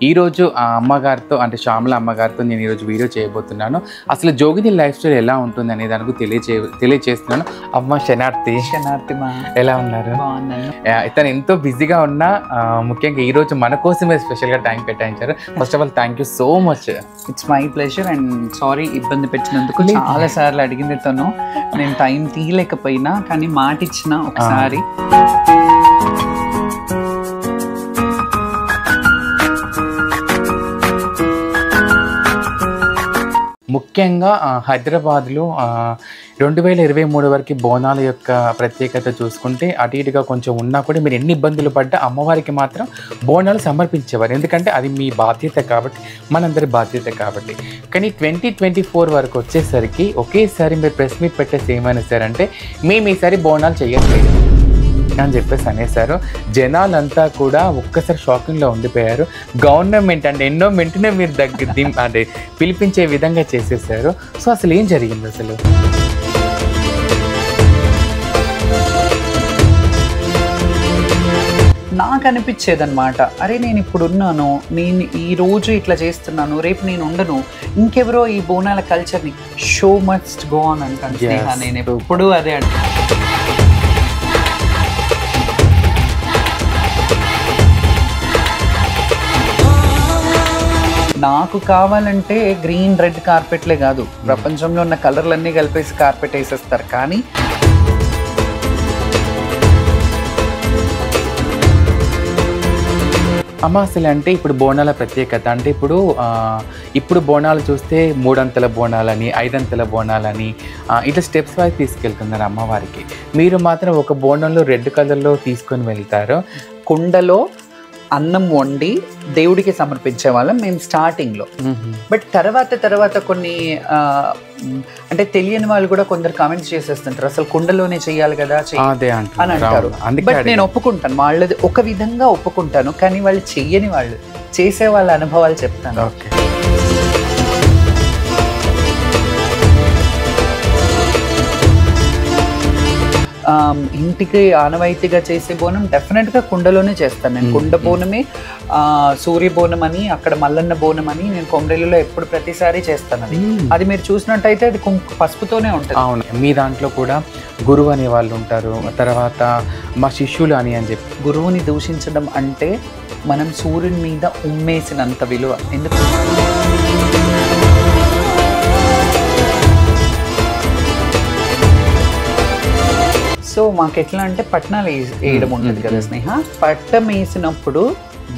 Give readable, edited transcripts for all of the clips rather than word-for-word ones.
ఈరోజు ఆ అమ్మగారితో అంటే శ్యామల అమ్మగారితో నేను ఈరోజు వీడియో చేయబోతున్నాను. అసలు జోగిని లైఫ్ స్టైల్ ఎలా ఉంటుంది అనే దానికి తెలియజేస్తున్నాను. అమ్మ శనార్థి మా ఎలా ఉన్నారు? ఇతను ఎంతో బిజీగా ఉన్నా ముఖ్యంగా ఈరోజు మన కోసమే స్పెషల్గా టైం కేటాయించారు. First of all thank you so much. It's my pleasure and sorry ఇబ్బంది పెట్టినందుకు. చాలా సార్లు అడిగింది తను, నేను టైం తీయలేకపోయినా కానీ మాట ఇచ్చిన ఒకసారి. ముఖ్యంగా హైదరాబాద్లో 2023 వరకు బోనాల యొక్క ప్రత్యేకత చూసుకుంటే అటు ఇటుగా కొంచెం ఉన్నా కూడా మీరు ఎన్ని ఇబ్బందులు పడ్డా అమ్మవారికి మాత్రం బోనాలు సమర్పించేవారు. ఎందుకంటే అది మీ బాధ్యత కాబట్టి, మనందరి బాధ్యత కాబట్టి. కానీ 2024 వరకు వచ్చేసరికి ఒకేసారి మీరు ప్రెస్ మీట్ పెట్టేసి ఏమైనా సరే అంటే మేము ఈసారి బోనాలు చేయట్లేదు అని చెప్పేసి అనేసారు. జనాలంతా కూడా ఒక్కసారి షాకింగ్లో ఉండిపోయారు. గవర్నమెంట్ అంటే ఎన్నో వెంటనే మీరు అంటే పిలిపించే విధంగా చేసేసారు. సో అసలు ఏం జరిగింది? అసలు నాకు అనిపించేది అనమాట, అరే నేను ఇప్పుడు ఉన్నాను, నేను ఈరోజు ఇట్లా చేస్తున్నాను, రేపు నేను ఉండను, ఇంకెవరో ఈ బోనాల కల్చర్ని షో మస్ట్ గో ఆన్ అంటాను. నేను ఎప్పుడు అదే అంటాను. నాకు కావాలంటే గ్రీన్ రెడ్ కార్పెట్లే కాదు, ప్రపంచంలో ఉన్న కలర్లన్నీ కలిపేసి కార్పెట్ వేసేస్తారు. కానీ అమ్మ అసలు అంటే ఇప్పుడు బోనాల ప్రత్యేకత అంటే ఇప్పుడు బోనాలు చూస్తే 3 అంతల బోనాలని 5 అంతల బోనాలని ఇట్లా స్టెప్స్ వైజ్ తీసుకెళ్తున్నారు అమ్మవారికి. మీరు మాత్రం ఒక బోనంలో రెడ్ కలర్లో తీసుకొని వెళ్తారు. కుండలో అన్నం వండి దేవుడికి సమర్పించే వాళ్ళం మేము స్టార్టింగ్లో. బట్ తర్వాత కొన్ని అంటే తెలియని వాళ్ళు కూడా కొందరు కామెంట్స్ చేసేస్తుంటారు, అసలు కుండలోనే చెయ్యాలి కదా అని అంటారు. బట్ నేను ఒప్పుకుంటాను, వాళ్ళది ఒక విధంగా ఒప్పుకుంటాను. కానీ వాళ్ళు చెయ్యని వాళ్ళు, చేసే వాళ్ళ అనుభవాలు చెప్తాను. ఇంటికి ఆనవాయితీగా చేసే బోనం డెఫినెట్గా కుండలోనే చేస్తాను నేను. కుండ బోనమే, సూర్య బోనం అని, అక్కడ మల్లన్న బోనం అని నేను కొమరేలులో ఎప్పుడు ప్రతిసారి చేస్తాను. అది మీరు చూసినట్టయితే అది పసుపుతోనే ఉంటుంది. అవును, మీ దాంట్లో కూడా గురువు అనే వాళ్ళు ఉంటారు, తర్వాత మా శిష్యులు అని చెప్పి. గురువుని దూషించడం అంటే మనం సూర్యుని మీద ఉమ్మేసినంత విలువ. ఎందుకు సో మాకు ఎట్లా అంటే పట్నాలు వేయడం ఉంటుంది కదా స్నేహ. పట్టం వేసినప్పుడు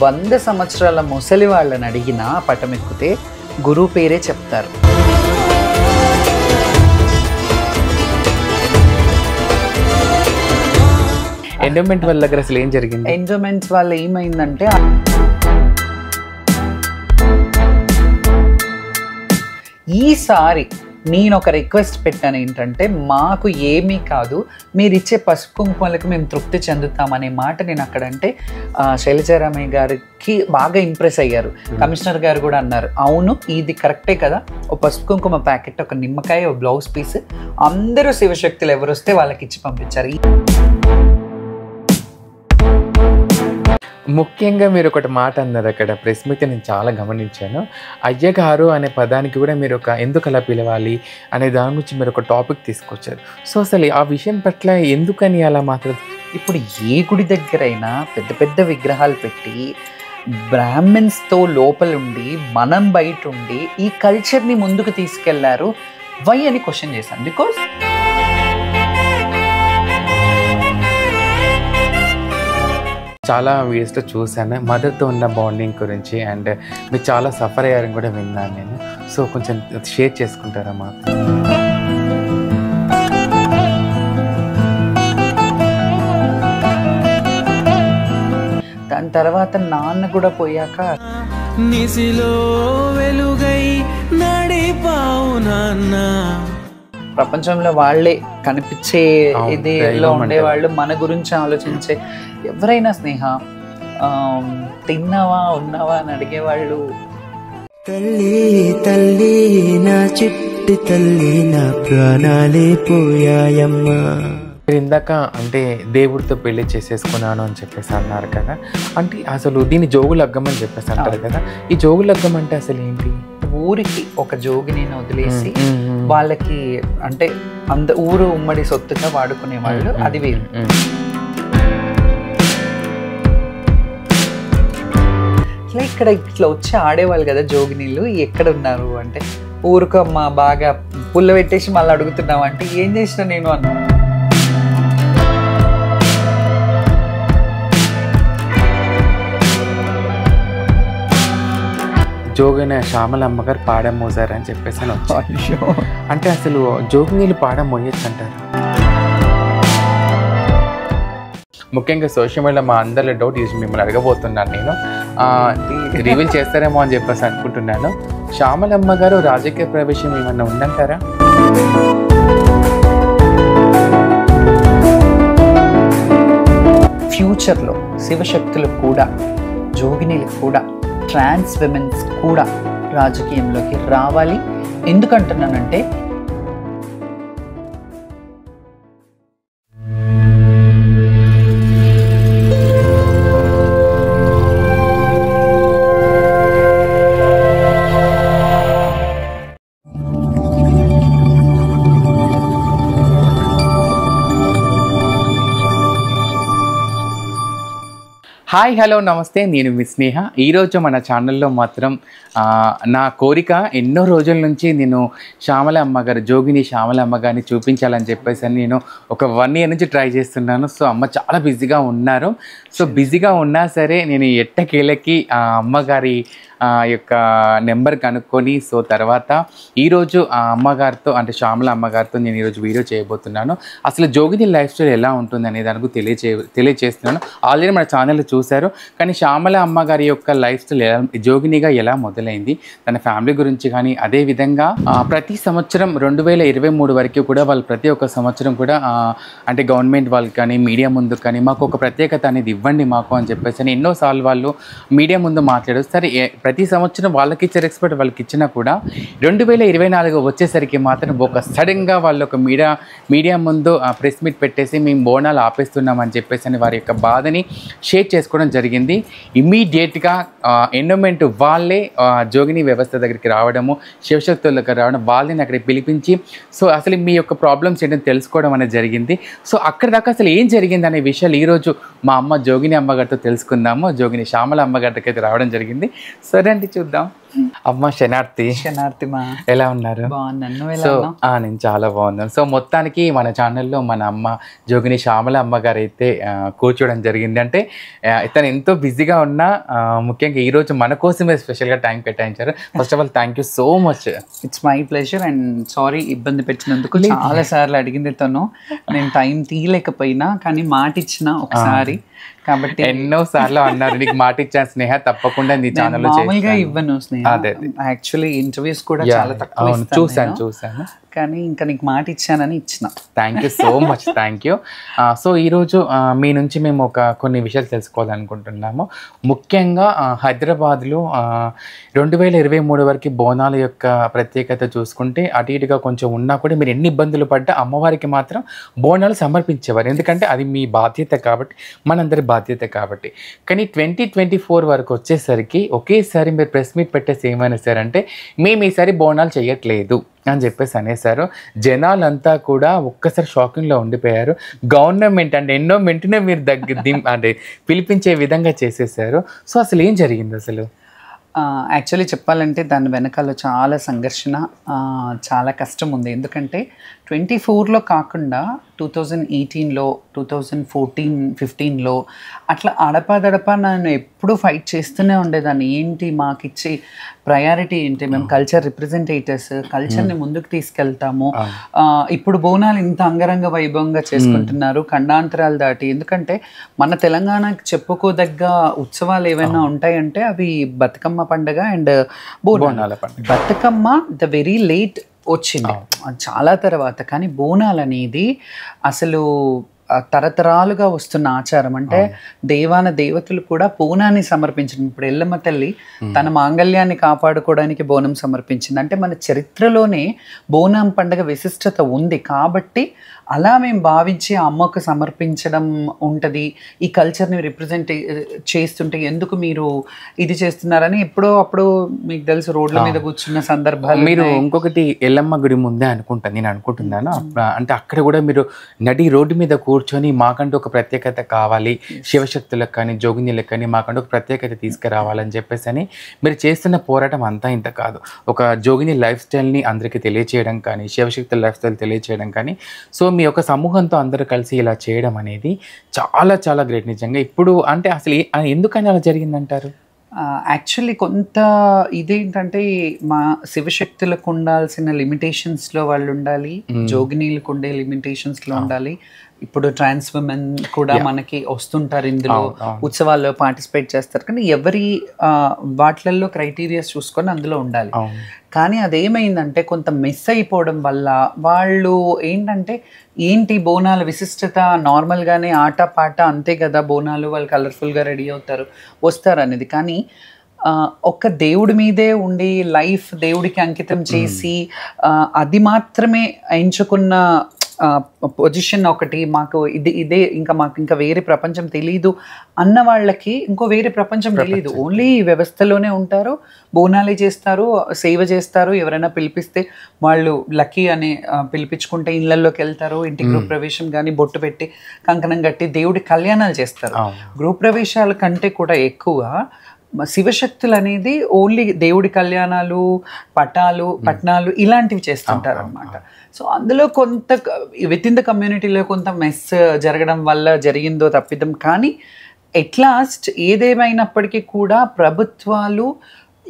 100 సంవత్సరాల ముసలి వాళ్ళని అడిగినా పట్టం ఎక్కితే గురువు పేరే చెప్తారు. ఎండోమెంట్ వాళ్ళ దగ్గర అసలు ఏం జరిగింది? ఎండోమెంట్స్ వాళ్ళ ఏమైందంటే, ఈసారి నేను ఒక రిక్వెస్ట్ పెట్టాను ఏంటంటే, మాకు ఏమీ కాదు, మీరు ఇచ్చే పసుపు కుంకుమలకు మేము తృప్తి చెందుతామనే మాట నేను అక్కడ అంటే శైలజారామయ్య గారికి బాగా ఇంప్రెస్ అయ్యారు. కమిషనర్ గారు కూడా అన్నారు, అవును ఇది కరెక్టే కదా, ఒక పసుపు కుంకుమ ప్యాకెట్, ఒక నిమ్మకాయ, ఒక బ్లౌజ్ పీస్, అందరూ శివశక్తులు ఎవరు వస్తే వాళ్ళకి ఇచ్చి పంపించారు. ముఖ్యంగా మీరు ఒకటి మాట అన్నారు అక్కడ ప్రెస్ మీట్, నేను చాలా గమనించాను. అయ్యగారు అనే పదానికి కూడా మీరు ఎందుకు అలా పిలవాలి అనే దాని గురించి మీరు ఒక టాపిక్ తీసుకొచ్చారు. సో అసలు ఆ విషయం పట్ల ఎందుకని అలా మాట్లాడు? ఇప్పుడు ఏ గుడి దగ్గరైనా పెద్ద పెద్ద విగ్రహాలు పెట్టి బ్రాహ్మణ్స్తో లోపలుండి మనం బయట ఉండి ఈ కల్చర్ని ముందుకు తీసుకెళ్లారు. వై అని క్వశ్చన్ చేశాను. బికాస్ చాలా వీడియోస్లో చూశాను మదర్తో ఉన్న బాండింగ్ గురించి, అండ్ మీరు చాలా సఫర్ అయ్యారని కూడా విన్నాను నేను. సో కొంచెం షేర్ చేసుకుంటారా మాకు? దాని తర్వాత నాన్న కూడా పోయాక నిసిలో వెలుగై నడిపావు నాన్న. ప్రపంచంలో వాళ్ళే కనిపించే ఇదిలో ఉండేవాళ్ళు, మన గురించి ఆలోచించే ఎవరైనా స్నేహ తిన్నావా ఉన్నావా అని అడిగేవాళ్ళు. తల్లి తల్లి నా చిట్టి తల్లి, నా ప్రాణాలే పోయాయమ్మా. మీరు ఇందాక అంటే దేవుడితో పెళ్లి చేసేసుకున్నాను అని చెప్పేసి అన్నారు కదా, అంటే అసలు దీన్ని జోగు లగ్గం అని చెప్పేసి అంటారు కదా, ఈ జోగు లగ్గం అంటే అసలు ఏంటి? ఊరికి ఒక జోగిని వదిలేసి వాళ్ళకి అంటే ఊరు ఉమ్మడి సొత్తుగా వాడుకునే వాళ్ళు, అది వేరు. ఇక్కడ ఇట్లా వచ్చి ఆడేవాళ్ళు కదా జోగినీళ్ళు, ఎక్కడ ఉన్నారు అంటే ఊరుకమ్మ బాగా పుల్ల పెట్టేసి మళ్ళీ అడుగుతున్నావు అంటే ఏం చేసినా నేను అన్నా. జోగిన శ్యామలమ్మ గారు పాడం మోసారని చెప్పేసి అని వచ్చి, అంటే అసలు జోగి నీళ్ళు పాడం మోయొచ్చు అంటారు? ముఖ్యంగా సోషల్ మీడియా మా అందరిలో డౌట్ చేసి మిమ్మల్ని అడగబోతున్నాను నేను, రివీల్ చేస్తారేమో అని చెప్పేసి అనుకుంటున్నాను. శ్యామలమ్మ గారు రాజకీయ ప్రవేశం ఏమన్నా ఉందంటారా? ఫ్యూచర్లో శివశక్తులకు కూడా, జోగినీలకు కూడా, ట్రాన్స్ విమెన్స్ కూడా రాజకీయంలోకి రావాలి. ఎందుకంటున్నానంటే హాయ్ హలో నమస్తే, నేను మీ స్నేహ. ఈరోజు మన ఛానల్లో మాత్రం నా కోరిక ఎన్నో రోజుల నుంచి నేను శ్యామలమ్మ గారు, జోగిని శ్యామలమ్మ గారిని చూపించాలని చెప్పేసి నేను ఒక 1 year నుంచి ట్రై చేస్తున్నాను. సో అమ్మ చాలా బిజీగా ఉన్నారు. సో బిజీగా ఉన్నా సరే నేను ఎట్టకేలకి ఆ అమ్మగారి యొక్క నెంబర్ కనుక్కొని, సో తర్వాత ఈరోజు ఆ అమ్మగారితో అంటే శ్యామల అమ్మగారితో నేను ఈరోజు వీడియో చేయబోతున్నాను. అసలు జోగిని లైఫ్ స్టైల్ ఎలా ఉంటుంది అనే దానికి తెలియజేస్తున్నాను. ఆల్రెడీ మన ఛానల్లో చూశారు, కానీ శ్యామల అమ్మగారి యొక్క లైఫ్ స్టైల్ జోగినిగా ఎలా మొదలైంది, తన ఫ్యామిలీ గురించి కానీ, అదేవిధంగా ప్రతి సంవత్సరం 2023 వరకు కూడా వాళ్ళు ప్రతి ఒక్క సంవత్సరం కూడా అంటే గవర్నమెంట్ వాళ్ళకి కానీ మీడియా ముందు కానీ మాకు ఒక ప్రత్యేకత అనేది ఇవ్వండి మాకు అని చెప్పేసి ఎన్నోసార్లు వాళ్ళు మీడియా ముందు మాట్లాడారు. సరే ప్రతి సంవత్సరం వాళ్ళకి ఇచ్చే రెస్పెక్ట్ వాళ్ళకి ఇచ్చినా కూడా 2024 వచ్చేసరికి మాత్రం ఒక సడన్గా వాళ్ళు ఒక మీడియా ముందు ప్రెస్ మీట్ పెట్టేసి మేము బోనాలు ఆపేస్తున్నామని చెప్పేసి వారి యొక్క బాధని షేర్ చేసుకోవడం జరిగింది. ఇమ్మీడియట్గా ఎండోమెంట్ వాళ్ళే జోగిని వ్యవస్థ దగ్గరికి రావడము, శివశక్తుల దగ్గర రావడం, వాళ్ళని అక్కడికి పిలిపించి సో అసలు మీ యొక్క ప్రాబ్లమ్స్ ఏంటని తెలుసుకోవడం అనేది జరిగింది. సో అక్కడ దాకా అసలు ఏం జరిగింది అనే విషయాలు ఈరోజు మా అమ్మ జోగిని అమ్మగారితో తెలుసుకుందాము. జోగిని శ్యామల అమ్మగారి దగ్గరికి అయితే రావడం జరిగింది. సరే అండి, చూద్దాం. అమ్మ శనార్థి మా ఎలా ఉన్నారు? సో నేను చాలా బాగున్నాను. సో మొత్తానికి మన ఛానల్లో మన అమ్మ జోగిని శ్యామల అమ్మగారు అయితే కూర్చోవడం జరిగింది. అంటే తను ఎంతో బిజీగా ఉన్నా ముఖ్యంగా ఈరోజు మన కోసమే స్పెషల్గా టైం కేటాయించారు. First of all thank you so much. It's my pleasure and sorry ఇబ్బంది పెట్టినందుకు. చాలా సార్లు అడిగింది తను, నేను టైం తీయలేకపోయినా కానీ మాట ఇచ్చిన ఒకసారి, కాబట్టి ఎన్నో సార్లు అన్నారు నీకు మాట ఇచ్చాను స్నేహ, తప్పకుండా నీ ఛానల్లో మామూలుగా ఇవ్వను స్నేహ. యాక్చువల్లీ ఇంటర్వ్యూస్ కూడా చాలా తక్కువ చూసాను కానీ ఇంకా నీకు మాట ఇచ్చానని ఇచ్చిన. Thank you so much, thank you. So ఈరోజు మీ నుంచి మేము కొన్ని విషయాలు తెలుసుకోవాలనుకుంటున్నాము. ముఖ్యంగా హైదరాబాద్లో 2023 వరకు బోనాల యొక్క ప్రత్యేకత చూసుకుంటే అటు ఇటుగా కొంచెం ఉన్నా కూడా మీరు ఎన్ని ఇబ్బందులు పడ్డా అమ్మవారికి మాత్రం బోనాలు సమర్పించేవారు. ఎందుకంటే అది మీ బాధ్యత కాబట్టి, మనందరి బాధ్యత కాబట్టి. కానీ 2024 వరకు వచ్చేసరికి ఒకేసారి మీరు ప్రెస్ మీట్ పెట్టేసి ఏమైనా సారంటే మేము ఈసారి బోనాలు చేయట్లేదు అని చెప్పేసి అనేసారు. జనాలంతా కూడా ఒక్కసారి షాకింగ్లో ఉండిపోయారు. గవర్నమెంట్ అంటే ఎండోమెంట్నే మీరు అంటే పిలిపించే విధంగా చేసేసారు. సో అసలు ఏం జరిగింది అసలు? యాక్చువల్లీ చెప్పాలంటే దాని వెనకాల చాలా సంఘర్షణ, చాలా కష్టం ఉంది. ఎందుకంటే 2024లో కాకుండా 2018లో 2014-15లో అట్లా అడపాదడపా నన్ను ఎప్పుడూ ఫైట్ చేస్తూనే ఉండేదాన్ని. ఏంటి మాకు ఇచ్చే ప్రయారిటీ ఏంటి, మేము కల్చర్ రిప్రజెంటేటర్స్, కల్చర్ని ముందుకు తీసుకెళ్తాము. ఇప్పుడు బోనాలు ఇంత అంగరంగ వైభవంగా చేసుకుంటున్నారు ఖండాంతరాలు దాటి. ఎందుకంటే మన తెలంగాణకి చెప్పుకోదగ్గ ఉత్సవాలు ఏవైనా ఉంటాయంటే అవి బతుకమ్మ పండుగ అండ్ బోనాల పండుగ. బతుకమ్మ ద వెరీ లేట్ వచ్చింది, చాలా తర్వాత. కానీ బోనాలు అనేది అసలు తరతరాలుగా వస్తున్న ఆచారం. అంటే దేవాన దేవతలు కూడా బోనాన్ని సమర్పించడం. ఇప్పుడు ఎల్లమ్మ తల్లి తన మాంగళ్యాన్ని కాపాడుకోవడానికి బోనం సమర్పించింది. అంటే మన చరిత్రలోనే బోనం పండుగ విశిష్టత ఉంది కాబట్టి అలా మేము భావించి ఆ అమ్మకు సమర్పించడం ఉంటుంది. ఈ కల్చర్ని రిప్రజెంట్ చేస్తుంటే ఎందుకు మీరు ఇది చేస్తున్నారని ఎప్పుడో అప్పుడు మీకు తెలుసు రోడ్ల మీద కూర్చున్న సందర్భాలు. మీరు ఇంకొకటి ఎల్లమ్మ గుడి ముందే అనుకుంటాను, నేను అనుకుంటున్నాను. అంటే అక్కడ కూడా మీరు నడి రోడ్డు మీద కూర్చొని మాకంటూ ఒక ప్రత్యేకత కావాలి, శివశక్తులకు కానీ జోగినీలకు కానీ మాకంటూ ఒక ప్రత్యేకత తీసుకురావాలని చెప్పేసి అని మీరు చేస్తున్న పోరాటం అంతా ఇంత కాదు. ఒక జోగిని లైఫ్ స్టైల్ని అందరికీ తెలియచేయడం కానీ, శివశక్తుల లైఫ్ స్టైల్ తెలియచేయడం కానీ, సో మీ యొక్క సమూహంతో అందరూ కలిసి ఇలా చేయడం అనేది చాలా చాలా గ్రేట్ నిజంగా. ఇప్పుడు అంటే అసలు ఎందుకని అలా జరిగిందంటారు? యాక్చువల్లీ కొంత ఇదేంటంటే మా శివశక్తులకు ఉండాల్సిన లిమిటేషన్స్లో వాళ్ళు ఉండాలి, జోగినీలకు ఉండే లిమిటేషన్స్లో ఉండాలి. ఇప్పుడు ట్రాన్స్ విమెన్ కూడా మనకి వస్తుంటారు, ఇందులో ఉత్సవాల్లో పార్టిసిపేట్ చేస్తారు. కానీ ఎవరి వాటిల్లో క్రైటీరియాస్ చూసుకొని అందులో ఉండాలి. కానీ అదేమైందంటే కొంత మిస్ అయిపోవడం వల్ల వాళ్ళు ఏంటంటే ఏంటి బోనాల విశిష్టత, నార్మల్గానే ఆట పాట అంతే కదా బోనాలు, వాళ్ళు కలర్ఫుల్గా రెడీ అవుతారు వస్తారు అనేది. కానీ ఒక్క దేవుడి మీదే ఉండి లైఫ్ దేవుడికి అంకితం చేసి అది మాత్రమే ఎంచుకున్న పొజిషన్ ఒకటి, మాకు ఇదే మాకు ఇంకా వేరే ప్రపంచం తెలీదు అన్న వాళ్ళకి ఇంకో వేరే ప్రపంచం తెలీదు. ఓన్లీ వ్యవస్థలోనే ఉంటారు, బోనాలే చేస్తారు, సేవ చేస్తారు. ఎవరైనా పిలిపిస్తే వాళ్ళు లక్కీ అని పిలిపించుకుంటే ఇళ్ళల్లోకి వెళ్తారు. ఇంటి గృహప్రవేశం కానీ బొట్టు పెట్టి కంకణం కట్టి దేవుడి కళ్యాణాలు చేస్తారు. గృహప్రవేశాల కంటే కూడా ఎక్కువ శివశక్తులు అనేది ఓన్లీ దేవుడి కళ్యాణాలు, పట్నాలు ఇలాంటివి చేస్తుంటారు అనమాట. సో అందులో కొంత విత్ ఇన్ ద కమ్యూనిటీలో కొంత మెస్ జరగడం వల్ల జరిగిందో తప్పిదం. కానీ ఎట్ లాస్ట్ ఏదేమైనప్పటికీ కూడా ప్రభుత్వాలు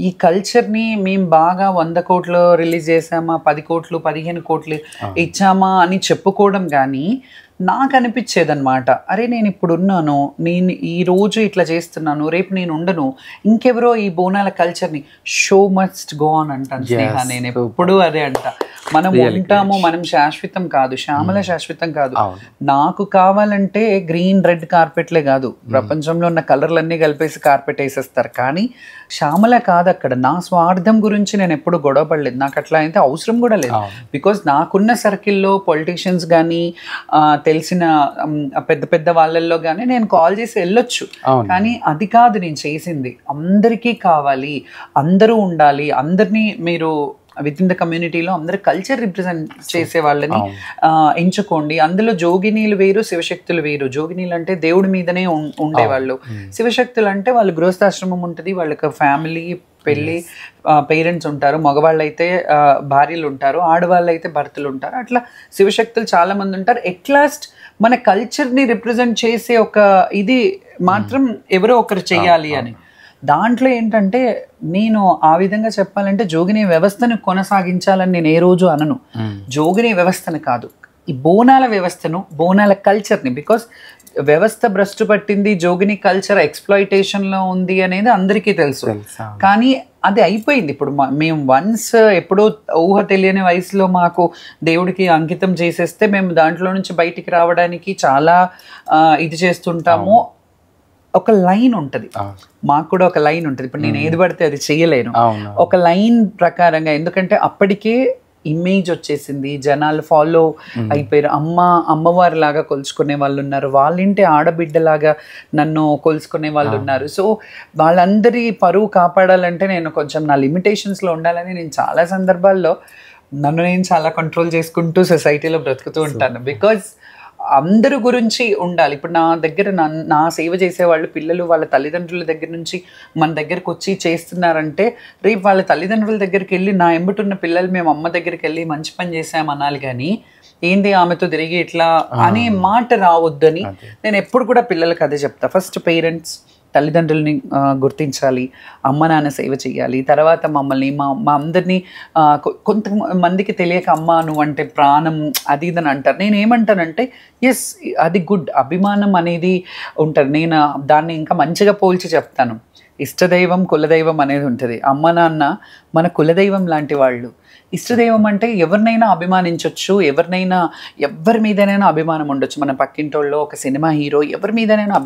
ఈ కల్చర్ని మేము బాగా 100 కోట్లు రిలీజ్ చేసామా, 10 కోట్లు 15 కోట్లు ఇచ్చామా అని చెప్పుకోవడం కానీ నాకు అనిపించేదన్నమాట, అరే నేను ఇప్పుడు ఉన్నాను, నేను ఈరోజు ఇట్లా చేస్తున్నాను, రేపు నేను ఉండను, ఇంకెవరో ఈ బోనాల కల్చర్ని షో మస్ట్ గో ఆన్ అంటాను స్నేహ. నేను ఎప్పుడు అదే అంట, మనం ఉంటాము, మనం శాశ్వతం కాదు, శ్యామల శాశ్వతం కాదు. నాకు కావాలంటే గ్రీన్ రెడ్ కార్పెట్లే కాదు, ప్రపంచంలో ఉన్న కలర్లన్నీ కలిపేసి కార్పెట్ వేసేస్తారు. కానీ శ్యామల కాదు అక్కడ. నా స్వార్థం గురించి నేను ఎప్పుడు గొడవ పడలేదు, నాకు అట్లా అయితే అవసరం కూడా లేదు. బికాజ్ నాకున్న సర్కిల్లో పొలిటీషియన్స్ కానీ తెలిసిన పెద్ద పెద్ద వాళ్ళల్లో కానీ నేను కాల్ చేసి వెళ్ళొచ్చు. కానీ అది కాదు నేను చేసింది. అందరికీ కావాలి, అందరూ ఉండాలి, అందరినీ మీరు విత్ ఇన్ ద కమ్యూనిటీలో అందరు కల్చర్ రిప్రజెంట్ చేసే వాళ్ళని ఎంచుకోండి. అందులో జోగినీలు వేరు, శివశక్తులు వేరు. జోగినీలు అంటే దేవుడి మీదనే ఉండేవాళ్ళు, శివశక్తులు అంటే వాళ్ళు గృహస్థాశ్రమం ఉంటుంది, వాళ్ళకి ఫ్యామిలీ పెళ్ళి పేరెంట్స్ ఉంటారు, మగవాళ్ళు అయితే భార్యలు ఉంటారు, ఆడవాళ్ళు అయితే భర్తలు ఉంటారు. అట్లా శివశక్తులు చాలా మంది ఉంటారు. ఎట్ లాస్ట్ మన కల్చర్ని రిప్రజెంట్ చేసే ఒక ఇది మాత్రం ఎవరో ఒకరు చెయ్యాలి అని. దాంట్లో ఏంటంటే నేను ఆ విధంగా చెప్పాలంటే జోగిని వ్యవస్థను కొనసాగించాలని నేను ఏ రోజు అనను. జోగిని వ్యవస్థను కాదు, ఈ బోనాల వ్యవస్థను, బోనాల కల్చర్ని. బికాస్ వ్యవస్థ భ్రష్టు పట్టింది, జోగిని కల్చర్ ఎక్స్ప్లాయిటేషన్లో ఉంది అనేది అందరికీ తెలుసు. కానీ అది అయిపోయింది. ఇప్పుడు మేము వన్స్ ఎప్పుడో ఊహ తెలియని వయసులో మాకు దేవుడికి అంకితం చేసేస్తే మేము దాంట్లో నుంచి బయటికి రావడానికి చాలా ఇది చేస్తుంటాము. ఒక లైన్ ఉంటుంది, మాకు కూడా ఒక లైన్ ఉంటుంది. ఇప్పుడు నేను ఏది పడితే అది చేయలేను, ఒక లైన్ ప్రకారంగా. ఎందుకంటే అప్పటికే ఇమేజ్ వచ్చేసింది, జనాలు ఫాలో అయిపోయారు. అమ్మవారి లాగా కొలుచుకునే వాళ్ళు ఉన్నారు, వాళ్ళింటి ఆడబిడ్డలాగా నన్ను కొలుచుకునే వాళ్ళు ఉన్నారు. సో వాళ్ళందరి పరువు కాపాడాలంటే నేను కొంచెం నా లిమిటేషన్స్లో ఉండాలని నేను చాలా సందర్భాల్లో నన్ను నేను చాలా కంట్రోల్ చేసుకుంటూ సొసైటీలో బ్రతుకుతూ ఉంటాను. బికాజ్ అందరి గురించి ఉండాలి. ఇప్పుడు నా దగ్గర నా సేవ చేసేవాళ్ళు పిల్లలు వాళ్ళ తల్లిదండ్రుల దగ్గర నుంచి మన దగ్గరకు వచ్చి చేస్తున్నారంటే రేపు వాళ్ళ తల్లిదండ్రుల దగ్గరికి వెళ్ళి నా ఎంబటున్న పిల్లలు మేము అమ్మ దగ్గరికి వెళ్ళి మంచి పని చేసామనాలి. కానీ ఏంటి ఆమెతో తిరిగి ఇట్లా అనే మాట రావద్దని నేను ఎప్పుడు కూడా పిల్లలకు అదే చెప్తా. ఫస్ట్ పేరెంట్స్ తల్లిదండ్రులని గుర్తించాలి, అమ్మ నాన్న సేవ చేయాలి, తర్వాత మమ్మల్ని మా అందరినీ కొంతమందికి తెలియక అమ్మ నువ్వు అంటే ప్రాణం అది ఇదని అంటారు. నేను ఏమంటానంటే ఎస్ అది గుడ్, అభిమానం అనేది ఉంటుంది. నేను దాన్ని ఇంకా మంచిగా పోల్చి చెప్తాను. ఇష్టదైవం కులదైవం అనేది ఉంటుంది. అమ్మ నాన్న మన కులదైవం లాంటి వాళ్ళు. ఇష్టదైవం అంటే ఎవరినైనా అభిమానించవచ్చు, ఎవరి మీదనైనా అభిమానం ఉండొచ్చు. మన పక్కింటోళ్ళు, ఒక సినిమా హీరో, ఎవరి మీదనైనా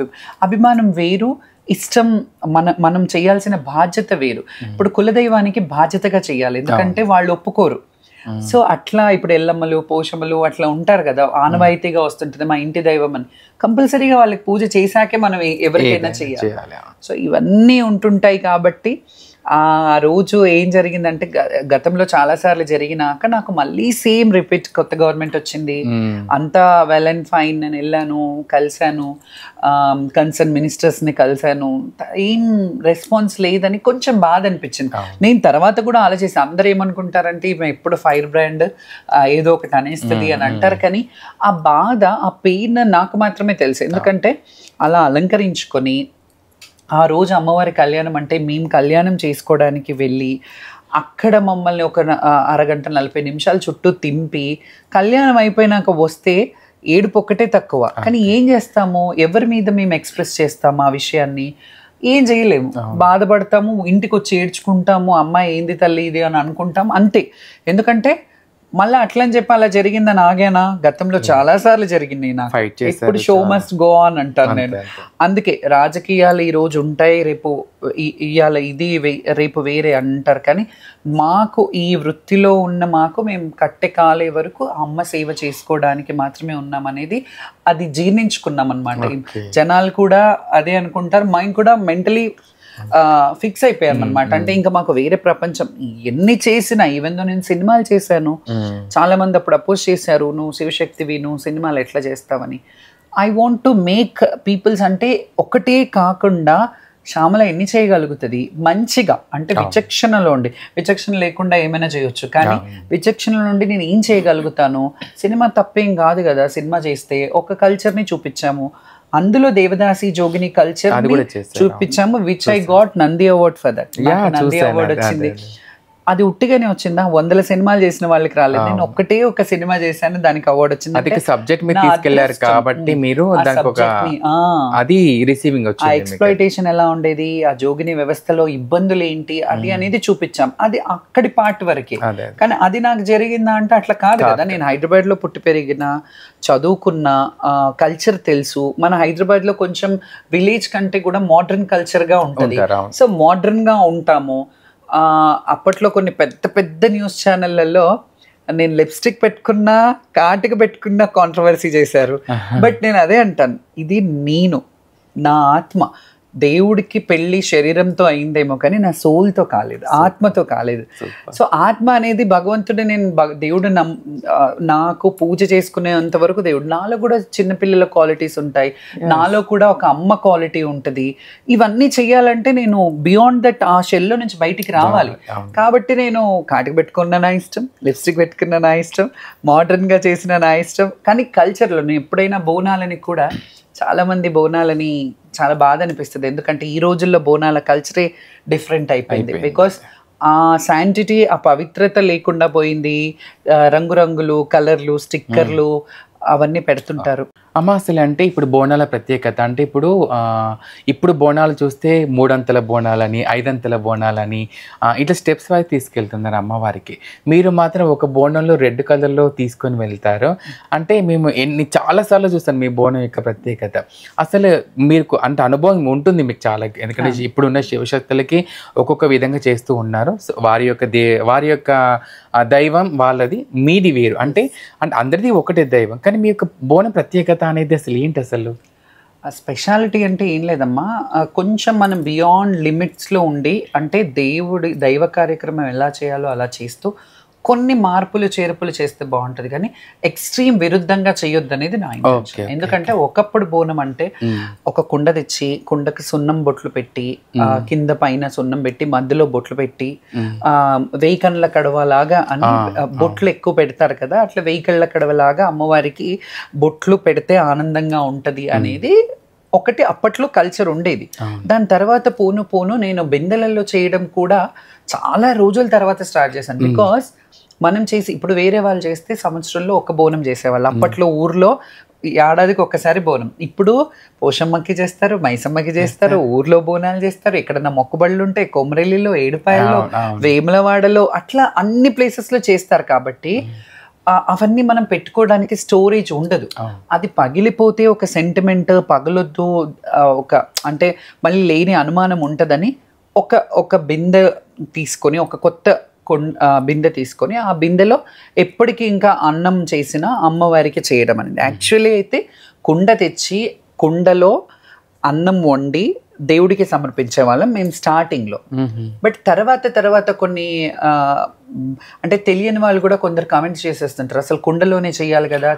అభిమానం వేరు, ఇష్టం మనం చేయాల్సిన బాధ్యత వేరు. ఇప్పుడు కులదైవానికి బాధ్యతగా చేయాలి, ఎందుకంటే వాళ్ళు ఒప్పుకోరు. సో అట్లా ఇప్పుడు ఎల్లమ్మలు పోషమ్మలు అట్లా ఉంటారు కదా, ఆనవాయితీగా వస్తుంటుంది మా ఇంటి దైవం అని. కంపల్సరీగా వాళ్ళకి పూజ చేశాకే మనం ఎవరికైనా చేయాలి. సో ఇవన్నీ ఉంటుంటాయి కాబట్టి ఆ రోజు ఏం జరిగిందంటే గతంలో చాలాసార్లు జరిగినాక నాకు మళ్ళీ సేమ్ రిపీట్, కొత్త గవర్నమెంట్ వచ్చింది, అంతా వెల్ అండ్ ఫైన్, నేను వెళ్ళాను, కలిశాను, కన్సర్న్ మినిస్టర్స్ని కలిశాను, ఏం రెస్పాన్స్ లేదని కొంచెం బాధ అనిపించింది. నేను తర్వాత కూడా ఆలోచిస్తాను, అందరూ ఏమనుకుంటారంటే ఈమె ఎప్పుడు ఫైర్ బ్రాండ్ ఏదో ఒకటి అనేస్తుంది అని అంటారు, కానీ ఆ బాధ, ఆ పెయిన్ నాకు మాత్రమే తెలుసు. ఎందుకంటే అలా అలంకరించుకొని ఆ రోజు అమ్మవారి కళ్యాణం అంటే మేము కళ్యాణం చేసుకోవడానికి వెళ్ళి అక్కడ మమ్మల్ని ఒక అరగంట 40 నిమిషాలు చుట్టూ తింపి కళ్యాణం అయిపోయినాక వస్తే ఏడుపు ఒక్కటే తక్కువ. కానీ ఏం చేస్తాము, ఎవరి మీద మేము ఎక్స్ప్రెస్ చేస్తాము ఆ విషయాన్ని? ఏం చేయలేము, బాధపడతాము, ఇంటికి వచ్చి ఏడ్చుకుంటాము, అమ్మాయి ఏంది తల్లి ఇది అని అనుకుంటాము అంతే. ఎందుకంటే మళ్ళీ అట్లా అని చెప్పి అలా జరిగిందని ఆగానా? గతంలో చాలా సార్లు జరిగింది నాకు. ఇప్పుడు షో మస్ట్ గో ఆన్ అంటాను నేను. అందుకే రాజకీయాలు ఈ రోజు ఉంటాయి, రేపు ఇవాళ ఇది రేపు వేరే అంటారు, కానీ మాకు ఈ వృత్తిలో ఉన్న మాకు మేము కట్టె కాలే వరకు అమ్మ సేవ చేసుకోవడానికి మాత్రమే ఉన్నాం అనేది అది జీర్ణించుకున్నాం అనమాట. జనాలు కూడా అదే అనుకుంటారు, మేము కూడా మెంటలీ ఫిక్స్ అయిపోయాం అనమాట. అంటే ఇంకా మాకు వేరే ప్రపంచం ఎన్ని చేసినా, ఈవెన్ దో నేను సినిమాలు చేశాను, చాలా మంది అప్పుడు అపోజ్ చేశారు, నువ్వు శివశక్తివి, నువ్వు సినిమాలు ఎట్లా చేస్తావని. I want to make peoples, అంటే ఒకటే కాకుండా శ్యామల ఎన్ని చేయగలుగుతుంది మంచిగా, అంటే విచక్షణలో ఉండి, విచక్షణ లేకుండా ఏమైనా చేయొచ్చు, కానీ విచక్షణ నుండి నేను ఏం చేయగలుగుతాను. సినిమా తప్పేం కాదు కదా, సినిమా చేస్తే ఒక కల్చర్ని చూపించాము, అందులో దేవదాసి జోగిని కల్చర్ చూపించాము, which I got Nandi award for that. Nandi award వచ్చింది. అది ఉట్టిగానే వచ్చిందా? 100 సినిమాలు చేసిన వాళ్ళకి రాలేదు, నేను ఒక సినిమా చేశాను, దానికి అవార్డు వచ్చింది. సబ్జెక్ట్ మీరు తీసుకెళ్లారు కాబట్టి మీరు అది రిసీవింగ్ వచ్చింది. ఆ ఎక్స్‌ప్లాయిటేషన్ ఎలా ఉండేది, ఆ జోగిని వ్యవస్థలో ఇబ్బందులు ఏంటి, అది అనేది చూపించాం. అది అక్కడి పార్ట్ వరకే. కానీ అది నాకు జరిగిందా అంటే అట్లా కాదు కదా. నేను హైదరాబాద్ లో పుట్టి పెరిగిన, చదువుకున్న, కల్చర్ తెలుసు. మన హైదరాబాద్ లో కొంచెం విలేజ్ కంటే కూడా మోడర్న్ కల్చర్ గా ఉంటుంది. సో మోడర్న్ గా ఉంటాము. అప్పట్లో కొన్ని పెద్ద పెద్ద న్యూస్ ఛానళ్లలో నేను లిప్స్టిక్ పెట్టుకున్నా, కాటుక పెట్టుకున్నా కాంట్రవర్సీ చేశారు. బట్ నేను అదే అంటాను, ఇది నేను, నా ఆత్మ. దేవుడికి పెళ్లి శరీరంతో అయిందేమో కానీ నా సోల్తో కాలేదు, ఆత్మతో కాలేదు. సో ఆత్మ అనేది భగవంతుడు, నేను దేవుడు నాకు పూజ చేసుకునేంత వరకు దేవుడు, నాలో కూడా చిన్నపిల్లల క్వాలిటీస్ ఉంటాయి, నాలో కూడా ఒక అమ్మ క్వాలిటీ ఉంటుంది. ఇవన్నీ చెయ్యాలంటే నేను బియాండ్ దట్ ఆ షెల్లో నుంచి బయటికి రావాలి. కాబట్టి నేను కాటికి పెట్టుకున్న నా ఇష్టం, లిప్స్టిక్ పెట్టుకున్న నా ఇష్టం, మోడర్న్గా చేసిన నా ఇష్టం. కానీ కల్చర్లో నేను ఎప్పుడైనా బోనాలని కూడా, చాలామంది బోనాలని చాలా బాధ అనిపిస్తుంది, ఎందుకంటే ఈ రోజుల్లో బోనాల కల్చరే డిఫరెంట్ అయిపోయింది. బికాస్ ఆ శాంటిటీ, ఆ పవిత్రత లేకుండా పోయింది. రంగురంగులు, కలర్లు, స్టిక్కర్లు అవన్నీ పెడుతుంటారు. అమ్మ అసలు అంటే ఇప్పుడు బోనాల ప్రత్యేకత అంటే ఇప్పుడు బోనాలు చూస్తే 3 అంతల బోనాలని, 5 అంతల బోనాలని ఇట్లా స్టెప్స్ వైజ్ తీసుకెళ్తున్నారు అమ్మవారికి. మీరు మాత్రం ఒక బోనంలో రెడ్ కలర్లో తీసుకొని వెళ్తారు. అంటే మేము చాలాసార్లు చూస్తాను మీ బోనం యొక్క ప్రత్యేకత. అసలు మీకు అంటే అనుభవం ఉంటుంది మీకు చాలా, ఎందుకంటే ఇప్పుడున్న శివశక్తులకి ఒక్కొక్క విధంగా చేస్తూ ఉన్నారు. వారి యొక్క దైవం వాళ్ళది, మీది వేరు. అంటే అందరిది ఒకటే దైవం, కానీ మీ యొక్క బోనం ప్రత్యేకత అనేది అసలు ఏంటి? అసలు స్పెషాలిటీ అంటే ఏం లేదమ్మా, కొంచెం మనం బియాండ్ లిమిట్స్లో ఉండి, అంటే దైవ కార్యక్రమం ఎలా చేయాలో అలా చేస్తూ కొన్ని మార్పులు చేర్పులు చేస్తే బాగుంటుంది, కానీ ఎక్స్ట్రీమ్ విరుద్ధంగా చేయొద్దు అనేది నా ఇంటెన్షన్. ఎందుకంటే ఒకప్పుడు బోనం అంటే ఒక కుండ తెచ్చి, కుండకి సున్నం బొట్లు పెట్టి, కింద పైన సున్నం పెట్టి, మధ్యలో బొట్లు పెట్టి, 1000 కళ్ళ కడవలాగా అని బొట్లు ఎక్కువ పెడతారు కదా, అట్లా 1000 కళ్ళ కడవలాగా అమ్మవారికి బొట్లు పెడితే ఆనందంగా ఉంటది అనేది ఒకటి అప్పట్లో కల్చర్ ఉండేది. దాని తర్వాత పోను నేను బిందెలలో చేయడం కూడా చాలా రోజుల తర్వాత స్టార్ట్ చేశాను. బికాస్ మనం చేసి, ఇప్పుడు వేరే వాళ్ళు చేస్తే సంవత్సరంలో ఒక బోనం చేసేవాళ్ళు. అప్పట్లో ఊర్లో ఏడాదికి ఒక్కసారి బోనం. ఇప్పుడు పోషమ్మకి చేస్తారు, మైసమ్మకి చేస్తారు, ఊర్లో బోనాలు చేస్తారు, ఎక్కడన్నా మొక్కుబళ్ళు ఉంటే కొమరెల్లిలో, ఏడుపాయల్లో, వేములవాడలో, అట్లా అన్ని ప్లేసెస్లో చేస్తారు. కాబట్టి అవన్నీ మనం పెట్టుకోవడానికి స్టోరేజ్ ఉండదు. అది పగిలిపోతే ఒక సెంటిమెంట్, పగలొద్దు, అంటే మళ్ళీ లేని అనుమానం ఉంటుందని ఒక బిందె తీసుకొని, ఒక బిందె తీసుకొని ఆ బిందెలో ఎప్పటికీ ఇంకా అన్నం చేసిన అమ్మవారికి చేయడం అనేది. యాక్చువల్లీ అయితే కుండ తెచ్చి కుండలో అన్నం వండి దేవుడికి సమర్పించే వాళ్ళం మేము స్టార్టింగ్లో. బట్ తర్వాత కొన్ని అంటే తెలియని వాళ్ళు కూడా కొందరు కామెంట్స్ చేసేస్తుంటారు, అసలు కుండలోనే చేయాలి కదా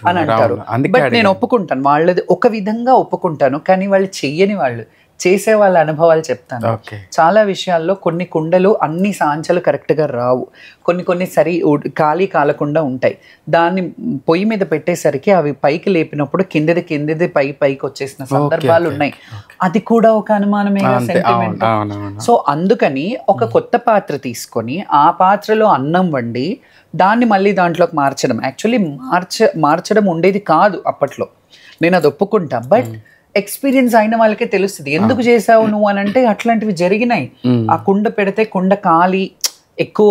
అని అంటారు. బట్ నేను ఒప్పుకుంటాను, వాళ్ళది ఒక విధంగా ఒప్పుకుంటాను, కానీ వాళ్ళు చెయ్యని వాళ్ళు చేసే వాళ్ళ అనుభవాలు చెప్తాను. చాలా విషయాల్లో కొన్ని కుండలు అన్ని సాంచలు కరెక్ట్గా రావు, కొన్ని ఖాళీ కాలకుండా ఉంటాయి. దాన్ని పొయ్యి మీద పెట్టేసరికి అవి పైకి లేపినప్పుడు కిందది పైకి వచ్చేసిన సందర్భాలు ఉన్నాయి. అది కూడా ఒక అనుమానమే, సెంటిమెంట్. సో అందుకని ఒక కొత్త పాత్ర తీసుకొని ఆ పాత్రలో అన్నం వండి దాన్ని మళ్ళీ దాంట్లోకి మార్చడం, యాక్చువల్లీ మార్చడం ఉండేది కాదు అప్పట్లో, నేను అది ఒప్పుకుంటా. బట్ ఎక్స్పీరియన్స్ అయిన వాళ్ళకే తెలుస్తుంది ఎందుకు చేసావు నువ్వు అని అంటే అట్లాంటివి జరిగినాయి. ఆ కుండ పెడితే కుండ కాలి ఎక్కువ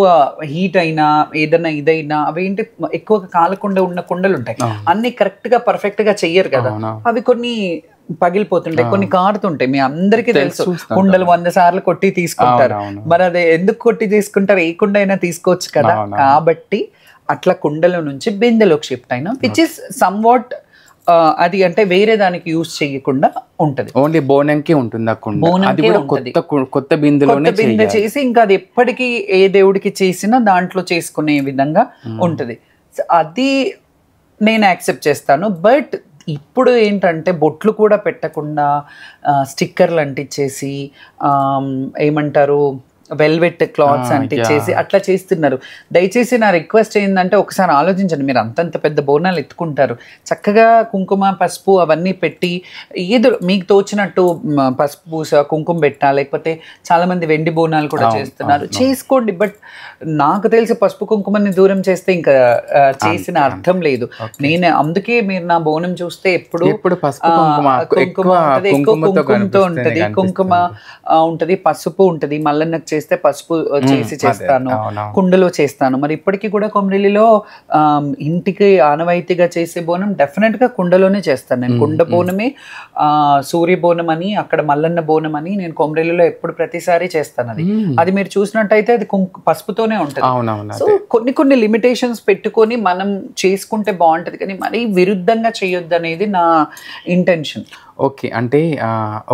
హీట్ అయినా ఏదైనా ఇదైనా అవేంటి ఎక్కువ కాలకుండా ఉన్న కుండలు ఉంటాయి, అన్ని కరెక్ట్ గా పర్ఫెక్ట్ గా చెయ్యరు కదా, అవి కొన్ని పగిలిపోతుంటాయి, కొన్ని కారుతుంటాయి. మీ అందరికీ తెలుసు కుండలు 100 సార్లు కొట్టి తీసుకుంటారు, మరి అదే ఎందుకు కొట్టి తీసుకుంటారు, ఏ కుండ అయినా తీసుకోవచ్చు కదా. కాబట్టి అట్లా కుండల నుంచి బిందెలోకి షిఫ్ట్ అయినా, విచ్ ఇస్ సమ్వాట్ అది అంటే వేరే దానికి యూజ్ చేయకుండా ఉంటది, ఓన్లీ బోనంకి ఉంటుంది. కొత్త బిందె చేసి ఇంకా అది ఎప్పటికీ ఏ దేవుడికి చేసినా దాంట్లో చేసుకునే విధంగా ఉంటది. అది నేను యాక్సెప్ట్ చేస్తాను. బట్ ఇప్పుడు ఏంటంటే బొట్లు కూడా పెట్టకుండా స్టిక్కర్లు అంటించేసి ఏమంటారు వెల్వెట్ క్లాత్స్ అంటించేసి అట్లా చేస్తున్నారు. దయచేసి నా రిక్వెస్ట్ ఏంటంటే ఒకసారి ఆలోచించండి, మీరు అంతంత పెద్ద బోనాలు ఎత్తుకుంటారు, చక్కగా కుంకుమ పసుపు అవన్నీ పెట్టి ఏదో మీకు తోచినట్టు పసుపు పూస కుంకుమ పెట్టా, లేకపోతే చాలా మంది వెండి బోనాలు కూడా చేస్తున్నారు, చేసుకోండి. బట్ నాకు తెలిసి పసుపు కుంకుమని దూరం చేస్తే ఇంకా చేసిన అర్థం లేదు. నేను అందుకే మీరు నా బోనం చూస్తే ఎప్పుడు కుంకుమతో ఉంటది, కుంకుమ ఉంటది, పసుపు ఉంటది, మల్లన్నకు చేస్తే పసుపు చేసి చేస్తాను, కుండలో చేస్తాను. మరి ఇప్పటికీ కూడా కొమరిలిలో ఇంటికి ఆనవాయితీగా చేసే బోనం డెఫినెట్ గా కుండలోనే చేస్తాను నేను. కుండ బోనమే సూర్య బోనం అని, అక్కడ మల్లన్న బోనం అని నేను కొమరిలిలో ఎప్పుడు ప్రతిసారి చేస్తాను. అది మీరు చూసినట్టయితే అది పసుపుతోనే ఉంటది. సో కొన్ని లిమిటేషన్స్ పెట్టుకొని మనం చేసుకుంటే బాగుంటది, కానీ మరీ విరుద్ధంగా చేయొద్దు అనేది నా ఇంటెన్షన్. ఓకే, అంటే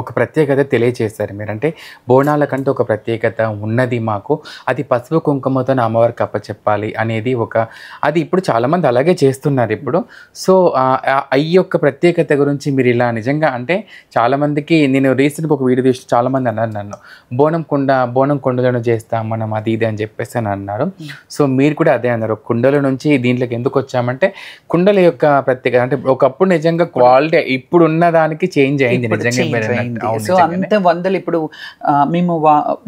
ఒక ప్రత్యేకత తెలియజేస్తారు మీరు, అంటే బోనాల కంటే ఒక ప్రత్యేకత ఉన్నది మాకు, అది పసుపు కుంకుమతో అమ్మవారికి అప్పచెప్పాలి అనేది అది ఇప్పుడు చాలామంది అలాగే చేస్తున్నారు ఇప్పుడు. సో ఈ యొక్క ప్రత్యేకత గురించి మీరు ఇలా నిజంగా అంటే చాలామందికి నేను రీసెంట్గా ఒక వీడియో చూసి చాలామంది అన్నారు నన్ను, బోనం కుండలను చేస్తాం మనం అది ఇది అని చెప్పేసి అని అన్నారు. సో మీరు కూడా అదే అన్నారు, కుండల నుంచి దీంట్లోకి ఎందుకు వచ్చామంటే కుండల యొక్క ప్రత్యేకత అంటే ఒకప్పుడు నిజంగా క్వాలిటీ ఇప్పుడు ఉన్న దానికి చేంజ్ అయింది నిజంగా. సో అంత వందలు ఇప్పుడు మేము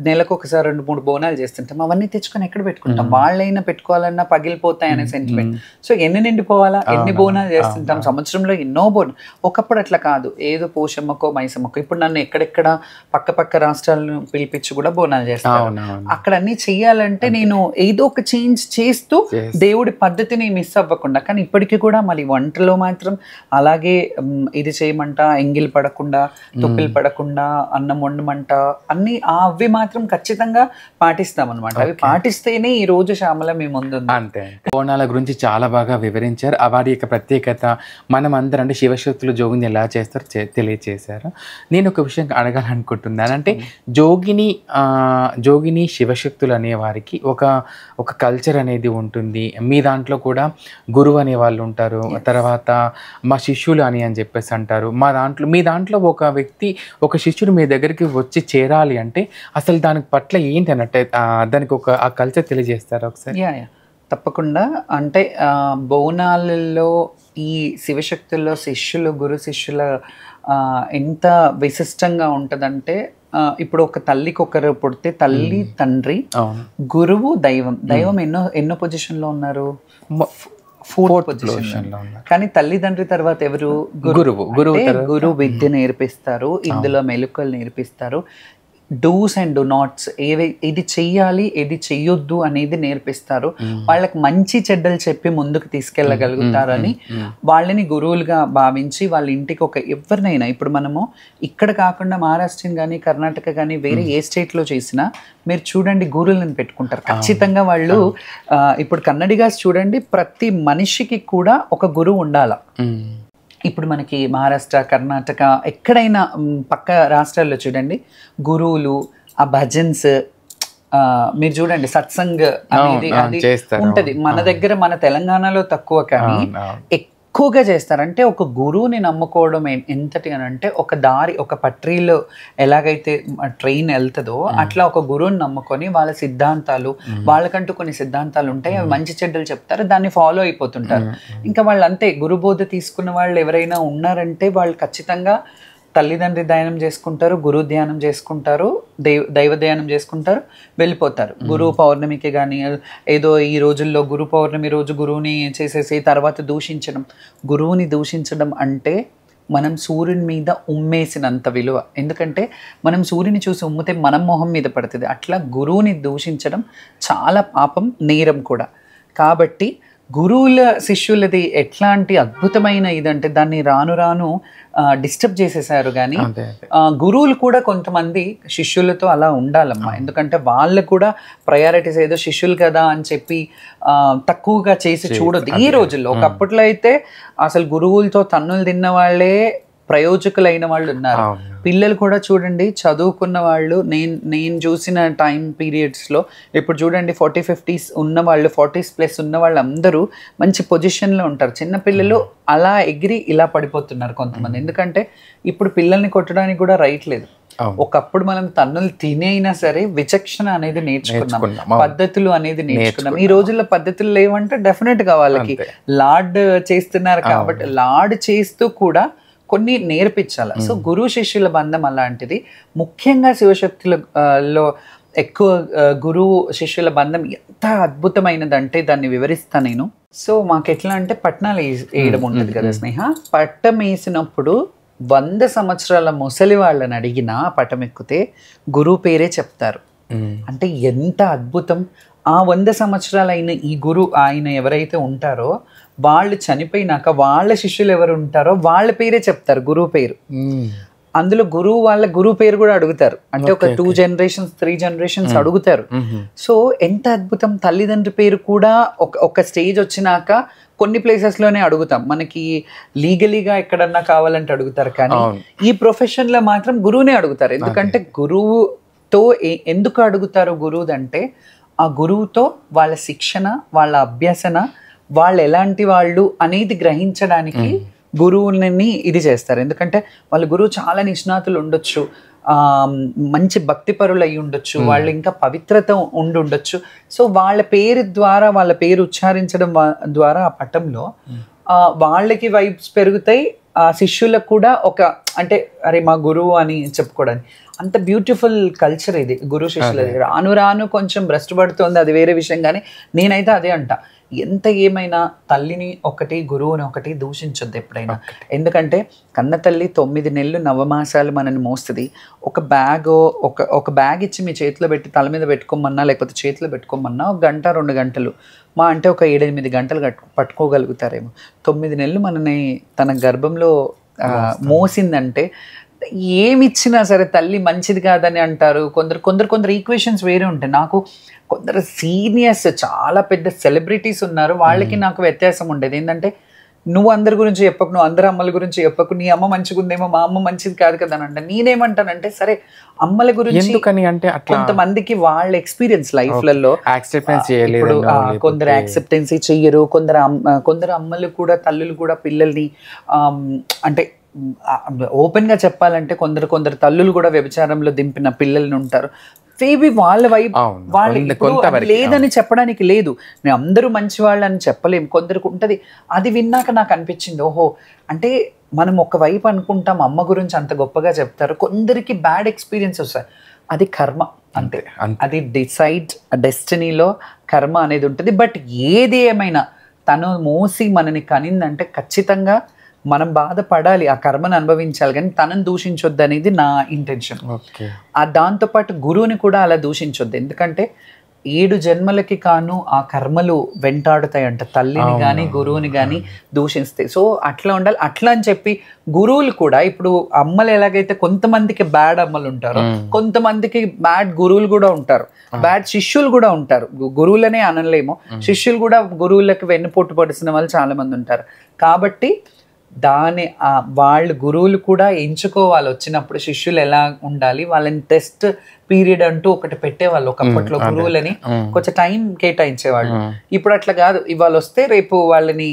నెలకు ఒకసారి 2-3 బోనాలు చేస్తుంటాం, అవన్నీ తెచ్చుకొని ఎక్కడ పెట్టుకుంటాం, వాళ్ళైనా పెట్టుకోవాలన్నా పగిలిపోతాయి అనే సెంటిమెంట్. సో ఎన్ని నిండిపోవాలా, ఎన్ని బోనాలు చేస్తుంటాం సంవత్సరంలో, ఎన్నో బోనం. ఒకప్పుడు అట్లా కాదు, ఏదో పోషమ్మకో మైసమ్మకో. ఇప్పుడు నన్ను ఎక్కడెక్కడ పక్క రాష్ట్రాలను పిలిపించి కూడా బోనాలు చేస్తాను. అక్కడ అన్ని చెయ్యాలంటే నేను ఏదో ఒక చేంజ్ చేస్తూ దేవుడి పద్ధతిని మిస్ అవ్వకుండా. కానీ ఇప్పటికీ కూడా మళ్ళీ వంటలో మాత్రం అలాగే ఇది చేయమంట, ఎంగిల్ పడకుండా తుప్పిలు పడకుండా అన్నం వండమంట, అన్ని అవి మాత్రం ఖచ్చితంగా పాటిస్తాం అనమాట. అవి పాటిస్తేనే ఈ రోజు శ్యామల మీ ముందు అంతే. బోనాల గురించి చాలా బాగా వివరించారు, వారి యొక్క ప్రత్యేకత మనం అందరం అంటే శివశక్తులు జోగిని ఎలా చేస్తారో తెలియచేశారు. నేను ఒక విషయం అడగాలనుకుంటున్నాను, అంటే జోగిని శివశక్తులు అనే వారికి ఒక కల్చర్ అనేది ఉంటుంది. మీ దాంట్లో కూడా గురువు అనే వాళ్ళు ఉంటారు, తర్వాత మా శిష్యులు అని చెప్పేసి అంటారు. మీ దాంట్లో ఒక వ్యక్తి ఒక శిష్యుడు మీ దగ్గరికి వచ్చి చేరాలి అంటే అసలు దానికి పట్ల ఏంటి అన్నట్టు దానికి ఆ కల్చర్ తెలియజేస్తారు ఒకసారి? తప్పకుండా. అంటే బోనాలలో ఈ శివశక్తుల్లో శిష్యులు గురు శిష్యుల ఎంత విశిష్టంగా ఉంటుందంటే, ఇప్పుడు ఒక తల్లికి ఒకరు పుడితే తల్లి తండ్రి గురువు దైవం ఎన్నో పొజిషన్లో ఉన్నారు, 4th పొజిషన్. కానీ తల్లిదండ్రి తర్వాత ఎవరు? గురువు విద్య నేర్పిస్తారు, ఇందులో మెలకువలు నేర్పిస్తారు. డూస్ అండ్ డూ నాట్స్, ఏది చెయ్యాలి ఏది చెయ్యొద్దు అనేది నేర్పిస్తారు. వాళ్ళకి మంచి చెడ్డలు చెప్పి ముందుకు తీసుకెళ్ళగలుగుతారని వాళ్ళని గురువులుగా భావించి వాళ్ళ ఇంటికి ఎవరినైనా, ఇప్పుడు మనము ఇక్కడ కాకుండా మహారాష్ట్రని కానీ కర్ణాటక కానీ వేరే ఏ స్టేట్లో చేసినా మీరు చూడండి గురువులను పెట్టుకుంటారు ఖచ్చితంగా వాళ్ళు. ఇప్పుడు కన్నడిగాస్ చూడండి, ప్రతి మనిషికి కూడా ఒక గురువు ఉండాల. ఇప్పుడు మనకి మహారాష్ట్ర కర్ణాటక ఎక్కడైనా పక్క రాష్ట్రాల్లో చూడండి గురువులు, ఆ భజన్స్, మీరు చూడండి సత్సంగ్ అనేది అది ఉంటది. మన దగ్గర మన తెలంగాణలో తక్కువ కానీ ఎక్కువగా చేస్తారు. అంటే ఒక గురువుని నమ్ముకోవడం ఎంతటి అని అంటే ఒక దారి, ఒక పట్రీలో ఎలాగైతే ట్రైన్ వెళ్తుందో అట్లా ఒక గురువుని నమ్ముకొని వాళ్ళ సిద్ధాంతాలు, వాళ్ళకంటూ కొన్ని సిద్ధాంతాలు ఉంటాయి, అవి మంచి చెడ్డలు చెప్తారు, దాన్ని ఫాలో అయిపోతుంటారు. ఇంకా వాళ్ళు అంతే, గురుబోధ తీసుకున్న వాళ్ళు ఎవరైనా ఉన్నారంటే వాళ్ళు ఖచ్చితంగా తల్లిదండ్రి ధ్యానం చేసుకుంటారు, గురు ధ్యానం చేసుకుంటారు, దైవ ధ్యానం చేసుకుంటారు, వెళ్ళిపోతారు. గురువు పౌర్ణమికి కానీ ఏదో ఈ రోజుల్లో గురు పౌర్ణమి రోజు గురువుని చేసేసి తర్వాత దూషించడం. గురువుని దూషించడం అంటే మనం సూర్యుని మీద ఉమ్మేసినంత విలువ. ఎందుకంటే మనం సూర్యుని చూసి ఉమ్మితే మనం మొహం మీద పడుతుంది. అట్లా గురువుని దూషించడం చాలా పాపం, నేరం కూడా. కాబట్టి గురువుల శిష్యులది ఎట్లాంటి అద్భుతమైన ఇదంటే దాన్ని రాను రాను డిస్టర్బ్ చేసేసారు. కానీ గురువులు కూడా కొంతమంది శిష్యులతో అలా ఉండాలమ్మా. ఎందుకంటే వాళ్ళకు కూడా ప్రయారిటీస్, ఏదో శిష్యులు కదా అని చెప్పి తక్కువగా చేసి చూడొద్దు ఈ రోజుల్లో. ఒకప్పట్లో అయితే అసలు గురువులతో తన్నులు తిన్న వాళ్ళే ప్రయోజకులైన వాళ్ళు ఉన్నారు. పిల్లలు కూడా చూడండి చదువుకున్న వాళ్ళు, నేను చూసిన టైం పీరియడ్స్లో ఇప్పుడు చూడండి 40-50s ఉన్న వాళ్ళు, 40s+ ఉన్న వాళ్ళు అందరూ మంచి పొజిషన్లో ఉంటారు. చిన్నపిల్లలు అలా ఎగిరి ఇలా పడిపోతున్నారు కొంతమంది. ఎందుకంటే ఇప్పుడు పిల్లల్ని కొట్టడానికి కూడా రైట్ లేదు. ఒకప్పుడు మనం తన్నులు తినైనా సరే విచక్షణ అనేది నేర్చుకున్నాం, పద్ధతులు అనేది నేర్చుకున్నాం. ఈ రోజుల్లో పద్ధతులు లేవంటే డెఫినెట్గా వాళ్ళకి లాడ్ చేస్తున్నారు కాబట్టి లాడ్ చేస్తూ కూడా కొన్ని నేర్పించాలి. సో గురు శిష్యుల బంధం అలాంటిది. ముఖ్యంగా శివశక్తులలో ఎక్కువ గురువు శిష్యుల బంధం ఎంత అద్భుతమైనదంటే దాన్ని వివరిస్తాను నేను. సో మాకు ఎట్లా అంటే పట్నాలు వేయడం ఉంటుంది కదా స్నేహ. పట్టం వేసినప్పుడు 100 సంవత్సరాల ముసలి వాళ్ళని అడిగినా పటం ఎక్కితే గురువు పేరే చెప్తారు. అంటే ఎంత అద్భుతం. ఆ 100 సంవత్సరాలైన ఈ గురువు ఆయన ఎవరైతే ఉంటారో వాళ్ళు చనిపోయినాక వాళ్ళ శిష్యులు ఎవరు ఉంటారో వాళ్ళ పేరే చెప్తారు, గురువు పేరు. అందులో గురువు వాళ్ళ గురువు పేరు కూడా అడుగుతారు. అంటే ఒక 2 generations 3 generations అడుగుతారు. సో ఎంత అద్భుతం. తల్లిదండ్రి పేరు కూడా ఒక స్టేజ్ వచ్చినాక కొన్ని ప్లేసెస్లోనే అడుగుతాం. మనకి లీగలీగా ఎక్కడన్నా కావాలంటే అడుగుతారు, కానీ ఈ ప్రొఫెషన్లో మాత్రం గురువునే అడుగుతారు. ఎందుకంటే గురువుతో ఎందుకు అడుగుతారు గురువుదంటే ఆ గురువుతో వాళ్ళ శిక్షణ, వాళ్ళ అభ్యసన, వాళ్ళు ఎలాంటి వాళ్ళు అనేది గ్రహించడానికి గురువుని ఇది చేస్తారు. ఎందుకంటే వాళ్ళ గురువు చాలా నిష్ణాతులు ఉండొచ్చు, మంచి భక్తిపరులు అయి ఉండొచ్చు, వాళ్ళు ఇంకా పవిత్రత ఉండి ఉండొచ్చు. సో వాళ్ళ పేరు ద్వారా, వాళ్ళ పేరు ఉచ్చారించడం ద్వారా ఆ పటంలో వాళ్ళకి వైబ్స్ పెరుగుతాయి, ఆ శిష్యులకు కూడా ఒక అంటే అరే మా గురువు అని చెప్పుకోవడానికి. అంత బ్యూటిఫుల్ కల్చర్ ఇది గురు శిష్యుల దగ్గర. రాను రాను కొంచెం భ్రష్టు పడుతుంది, అది వేరే విషయం. కానీ నేనైతే అదే అంట, ఎంత ఏమైనా తల్లిని ఒకటి గురువుని ఒకటి దూషించొద్దు ఎప్పుడైనా. ఎందుకంటే కన్న తల్లి 9 నెలలు నవమాసాలు మనని మోస్తుంది. ఒక బ్యాగ్ ఇచ్చి మీ చేతిలో పెట్టి తల మీద పెట్టుకోమన్నా లేకపోతే చేతిలో పెట్టుకోమన్నా 1 గంట 2 గంటలు మా అంటే ఒక 7-8 గంటలు పట్టుకోగలుగుతారేమో. 9 నెలలు మనని తన గర్భంలో మోసిందంటే ఏమిచ్చినా సరే తల్లి మంచిది కాదని అంటారు. కొందరు ఈక్వేషన్స్ వేరే ఉంటాయి. నాకు కొందరు సీనియర్స్ చాలా పెద్ద సెలబ్రిటీస్ ఉన్నారు, వాళ్ళకి నాకు వ్యత్యాసం ఉండేది. ఏంటంటే నువ్వు అందరి గురించి చెప్పకు, నువ్వు అందరి అమ్మల గురించి చెప్పకు, నీ అమ్మ మంచిగా ఉందేమో మా అమ్మ మంచిది కాదు కదా అని అంటే నేనేమంటానంటే సరే అమ్మల గురించి ఎందుకని అంటే కొంతమందికి వాళ్ళ ఎక్స్పీరియన్స్ లైఫ్లలో ఇప్పుడు కొందరు యాక్సెప్టెన్సీ చెయ్యరు. కొందరు అమ్మలు కూడా తల్లులు కూడా పిల్లల్ని అంటే ఓపెన్గా చెప్పాలంటే కొందరు తల్లులు కూడా వ్యభిచారంలో దింపిన పిల్లల్ని ఉంటారు. మేబీ వాళ్ళ వైపు వాళ్ళు లేదని చెప్పడానికి లేదు, మేము అందరూ మంచి వాళ్ళని చెప్పలేము. కొందరికి ఉంటుంది. అది విన్నాక నాకు అనిపించింది, ఓహో అంటే మనం ఒకవైపు అనుకుంటాం అమ్మ గురించి అంత గొప్పగా చెప్తారు, కొందరికి బ్యాడ్ ఎక్స్పీరియన్స్ వస్తాయి. అది కర్మ అంతే, అది డెస్టినీలో కర్మ అనేది ఉంటుంది. బట్ ఏది ఏమైనా తను మోసి మనని కనిందంటే ఖచ్చితంగా మనం బాధపడాలి, ఆ కర్మను అనుభవించాలి, కానీ తనని దూషించొద్దు అనేది నా ఇంటెన్షన్. ఓకే. దాంతోపాటు గురువుని కూడా అలా దూషించొద్దు, ఎందుకంటే 7 జన్మలకి కాను ఆ కర్మలు వెంటాడుతాయంట తల్లిని కానీ గురువుని కానీ దూషిస్తే. సో అట్లా ఉండాలి. అట్లా అని చెప్పి గురువులు కూడా, ఇప్పుడు అమ్మలు ఎలాగైతే కొంతమందికి బ్యాడ్ అమ్మలు ఉంటారో, కొంతమందికి బ్యాడ్ గురువులు కూడా ఉంటారు, బ్యాడ్ శిష్యులు కూడా ఉంటారు. గురువులనే అనలేము, శిష్యులు కూడా గురువులకు వెన్నుపోటు పడిసిన వాళ్ళు చాలా మంది ఉంటారు. కాబట్టి వాళ్ళు గురువులు కూడా ఎంచుకోవాలి, వచ్చినప్పుడు శిష్యులు ఎలా ఉండాలి, వాళ్ళని టెస్ట్ పీరియడ్ అంటూ ఒకటి పెట్టేవాళ్ళు ఒకప్పట్లో. గురువులని కొంచెం టైం కేటాయించేవాళ్ళు. ఇప్పుడు అట్లా కాదు, ఇవాళ వస్తే రేపు వాళ్ళని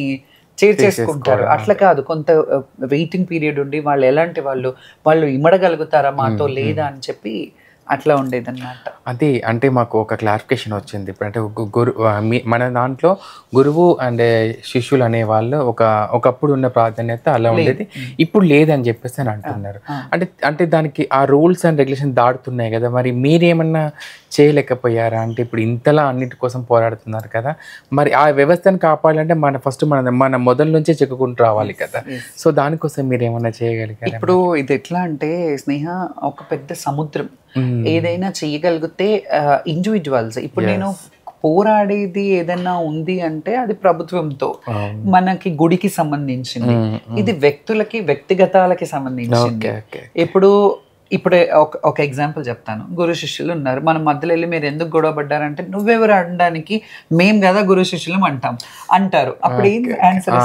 చేర్చేసుకుంటారు. అట్లా కాదు, కొంత వెయిటింగ్ పీరియడ్ ఉండి వాళ్ళు ఎలాంటి వాళ్ళు ఇమడగలుగుతారా మాతో లేదా అని చెప్పి అట్లా ఉండేది అన్నమాట. అది అంటే మాకు ఒక క్లారిఫికేషన్ వచ్చింది ఇప్పుడు. అంటే మన దాంట్లో గురువు అండ్ శిష్యులు అనేవాళ్ళు ఒకప్పుడు ఉన్న ప్రాధాన్యత అలా ఉండేది, ఇప్పుడు లేదని చెప్పేసి అని అంటున్నారు. అంటే దానికి ఆ రూల్స్ అండ్ రెగ్యులేషన్ దాటుతున్నాయి కదా, మరి మీరేమన్నా చేయలేకపోయారా? అంటే ఇప్పుడు ఇంతలా అన్నిటి కోసం పోరాడుతున్నారు కదా, మరి ఆ వ్యవస్థను కాపాడాలంటే మన మొదల నుంచే చెక్కుకుంటూ రావాలి కదా. సో దానికోసం మీరు ఏమన్నా చేయగలిగారు? ఇప్పుడు ఇది ఎట్లా అంటే స్నేహ, ఒక పెద్ద సముద్రం, ఏదైనా చేయగలిగితే ఇండివిజువల్స్. ఇప్పుడు నేను పోరాడేది ఏదైనా ఉంది అంటే అది ప్రభుత్వంతో, మనకి గుడికి సంబంధించింది, ఇది వ్యక్తులకి వ్యక్తిగతాలకి సంబంధించింది. ఇప్పుడు ఒక ఎగ్జాంపుల్ చెప్తాను. గురు శిష్యులు ఉన్నారు, మన మధ్యలో వెళ్ళి మీరు ఎందుకు గొడవ పడ్డారంటే నువ్వెవరు అనడానికి, మేం కదా గురు శిష్యులు అంటారు. అప్పుడు ఏం ఆన్సర్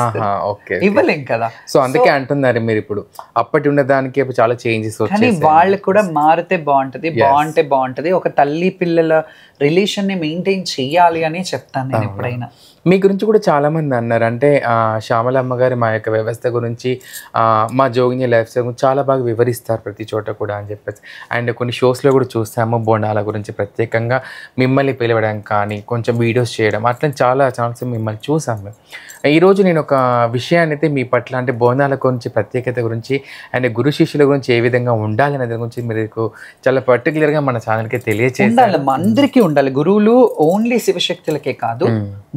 ఇవ్వలేం కదా. సో అందుకే అంటున్నారు మీరు ఇప్పుడు అప్పటి ఉన్న దానికి చాలా చేంజెస్ వచ్చాయి. కానీ వాళ్ళు కూడా మారితే బాగుంటది. ఒక తల్లి పిల్లల రిలేషన్ ని మెయింటైన్ చెయ్యాలి అని చెప్తాను నేను ఎప్పుడైనా. మీ గురించి కూడా చాలామంది అన్నారు, అంటే శ్యామలమ్మ గారి మా యొక్క వ్యవస్థ గురించి, మా జోగిని లైఫ్ స్టైల్ గురించి చాలా బాగా వివరిస్తారు ప్రతి చోట కూడా అని చెప్పేసి. అండ్ కొన్ని షోస్లో కూడా చూసాము బోనాల గురించి ప్రత్యేకంగా మిమ్మల్ని పిలవడం కానీ, కొంచెం వీడియోస్ చేయడం, అట్లా చాలా ఛాన్స్ మిమ్మల్ని చూసాము. ఈరోజు నేను ఒక విషయాన్ని అయితే మీ పట్ల, అంటే బోనాల గురించి ప్రత్యేకత గురించి అండ్ గురు శిష్యుల గురించి ఏ విధంగా ఉండాలి అనే దాని గురించి మీకు చాలా పర్టికులర్గా మన ఛానల్కి తెలియజేయాలి. అందరికీ ఉండాలి. గురువులు ఓన్లీ శివశక్తులకే కాదు,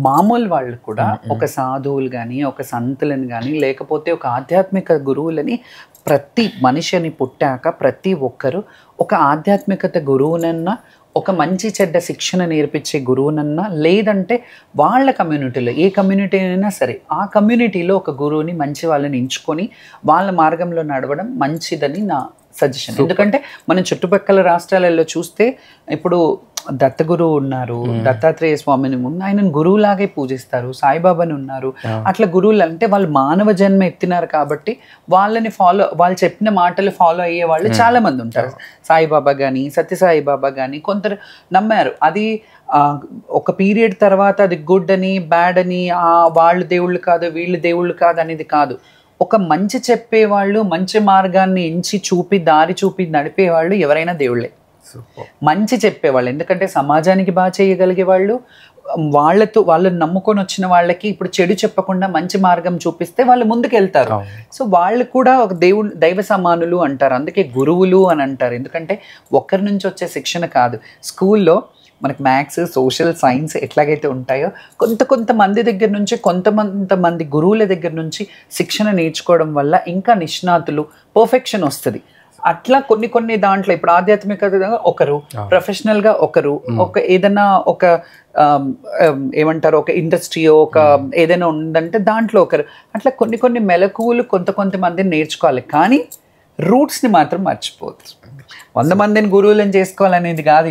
మామూలు వాళ్ళు కూడా, ఒక సాధువులు కానీ, ఒక సంతులను కానీ, లేకపోతే ఒక ఆధ్యాత్మిక గురువులని, ప్రతి మనిషిని పుట్టాక ప్రతి ఒక్కరు ఒక ఆధ్యాత్మికత గురువునన్నా, ఒక మంచి చెడ్డ శిక్షణ నేర్పించే గురువునన్నా, లేదంటే వాళ్ళ కమ్యూనిటీలో, ఏ కమ్యూనిటీ అయినా సరే, ఆ కమ్యూనిటీలో ఒక గురువుని, మంచి వాళ్ళని ఎంచుకొని వాళ్ళ మార్గంలో నడవడం మంచిదని నా సజెషన్. ఎందుకంటే మనం చుట్టుపక్కల రాష్ట్రాలలో చూస్తే ఇప్పుడు దత్తగురువు ఉన్నారు, దత్తాత్రేయ స్వామిని ఉంది, ఆయనను గురువులాగే పూజిస్తారు. సాయిబాబాని ఉన్నారు. అట్లా గురువులు అంటే వాళ్ళు మానవ జన్మ ఎత్తినారు కాబట్టి వాళ్ళు చెప్పిన మాటలు ఫాలో అయ్యే వాళ్ళు చాలా మంది ఉంటారు. సాయిబాబా కానీ, సత్యసాయిబాబా కానీ కొందరు నమ్మారు. అది ఒక పీరియడ్ తర్వాత అది గుడ్ అని, బ్యాడ్ అని, వాళ్ళు దేవుళ్ళు కాదు, వీళ్ళు దేవుళ్ళు కాదు అనేది కాదు. ఒక మంచి చెప్పేవాళ్ళు, మంచి మార్గాన్ని ఎంచి దారి చూపి నడిపేవాళ్ళు ఎవరైనా దేవుళ్ళే. మంచి చెప్పేవాళ్ళు, ఎందుకంటే సమాజానికి బాగా చేయగలిగే వాళ్ళు, వాళ్ళని నమ్ముకొని వచ్చిన వాళ్ళకి ఇప్పుడు చెడు చెప్పకుండా మంచి మార్గం చూపిస్తే వాళ్ళు ముందుకు వెళ్తారు. సో వాళ్ళు కూడా ఒక దైవ సమానులు అంటారు, అందుకే గురువులు అని అంటారు. ఎందుకంటే ఒక్కరి నుంచి వచ్చే శిక్షణ కాదు. స్కూల్లో మనకి మ్యాథ్స్, సోషల్, సైన్స్ ఎట్లాగైతే ఉంటాయో, కొంతమంది దగ్గర నుంచి, కొంతమంది గురువుల దగ్గర నుంచి శిక్షణ నేర్చుకోవడం వల్ల ఇంకా నిష్ణాతులు, పర్ఫెక్షన్ వస్తుంది. అట్లా కొన్ని దాంట్లో ఇప్పుడు ఆధ్యాత్మికత ఒకరు, ప్రొఫెషనల్ గా ఒకరు, ఒక ఏదైనా ఒక ఏమంటారు, ఒక ఇండస్ట్రీయో ఒక ఏదైనా ఉందంటే దాంట్లో ఒకరు, అట్లా కొన్ని మెలకువలు కొంతమందిని నేర్చుకోవాలి. కానీ రూట్స్ ని మాత్రం మర్చిపోవచ్చు. 100 మందిని గురువులను చేసుకోవాలనేది కాదు,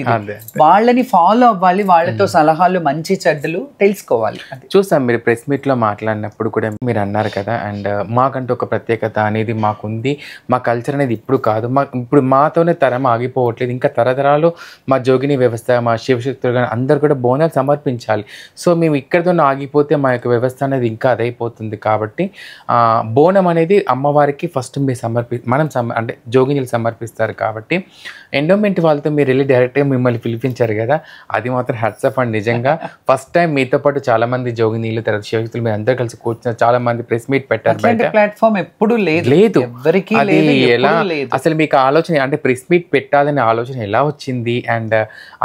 వాళ్ళని ఫాలో అవ్వాలి, వాళ్ళతో సలహాలు, మంచి చెడ్డలు తెలుసుకోవాలి. చూసాం మీరు ప్రెస్ మీట్ లో మాట్లాడినప్పుడు కూడా మీరు అన్నారు కదా, అండ్ మాకంటూ ఒక ప్రత్యేకత అనేది మాకుంది, మా కల్చర్ అనేది ఇప్పుడు కాదు, ఇప్పుడు మాతోనే తరం ఆగిపోవట్లేదు, ఇంకా తరతరాలు మా జోగిని వ్యవస్థ, మా శివశక్తులు కానీ అందరు కూడా బోనాలు సమర్పించాలి. సో మేము ఇక్కడితో ఆగిపోతే మా యొక్క వ్యవస్థ అనేది ఇంకా అదైపోతుంది. కాబట్టి బోనం అనేది అమ్మవారికి ఫస్ట్ మీరు అంటే జోగినీలు సమర్పిస్తారు. కాబట్టి ఎండోమెంట్ వాళ్ళతో మీరు వెళ్ళి డైరెక్ట్గా మిమ్మల్ని పిలిపించారు కదా, అది మాత్రం హ్యాట్స్ ఆఫ్ అండ్. నిజంగా ఫస్ట్ టైం మీతో పాటు చాలా మంది జోగినీలు, తర్వాత శివశక్తులు మీరు అందరూ కలిసి కూర్చున్నారు, చాలా మంది ప్రెస్ మీట్ పెట్టారు. ప్లాట్ఫామ్ ఎప్పుడు లేదు, అది ఎలా అసలు మీకు ఆలోచన, అంటే ప్రెస్ మీట్ పెట్టాలనే ఆలోచన ఎలా వచ్చింది? అండ్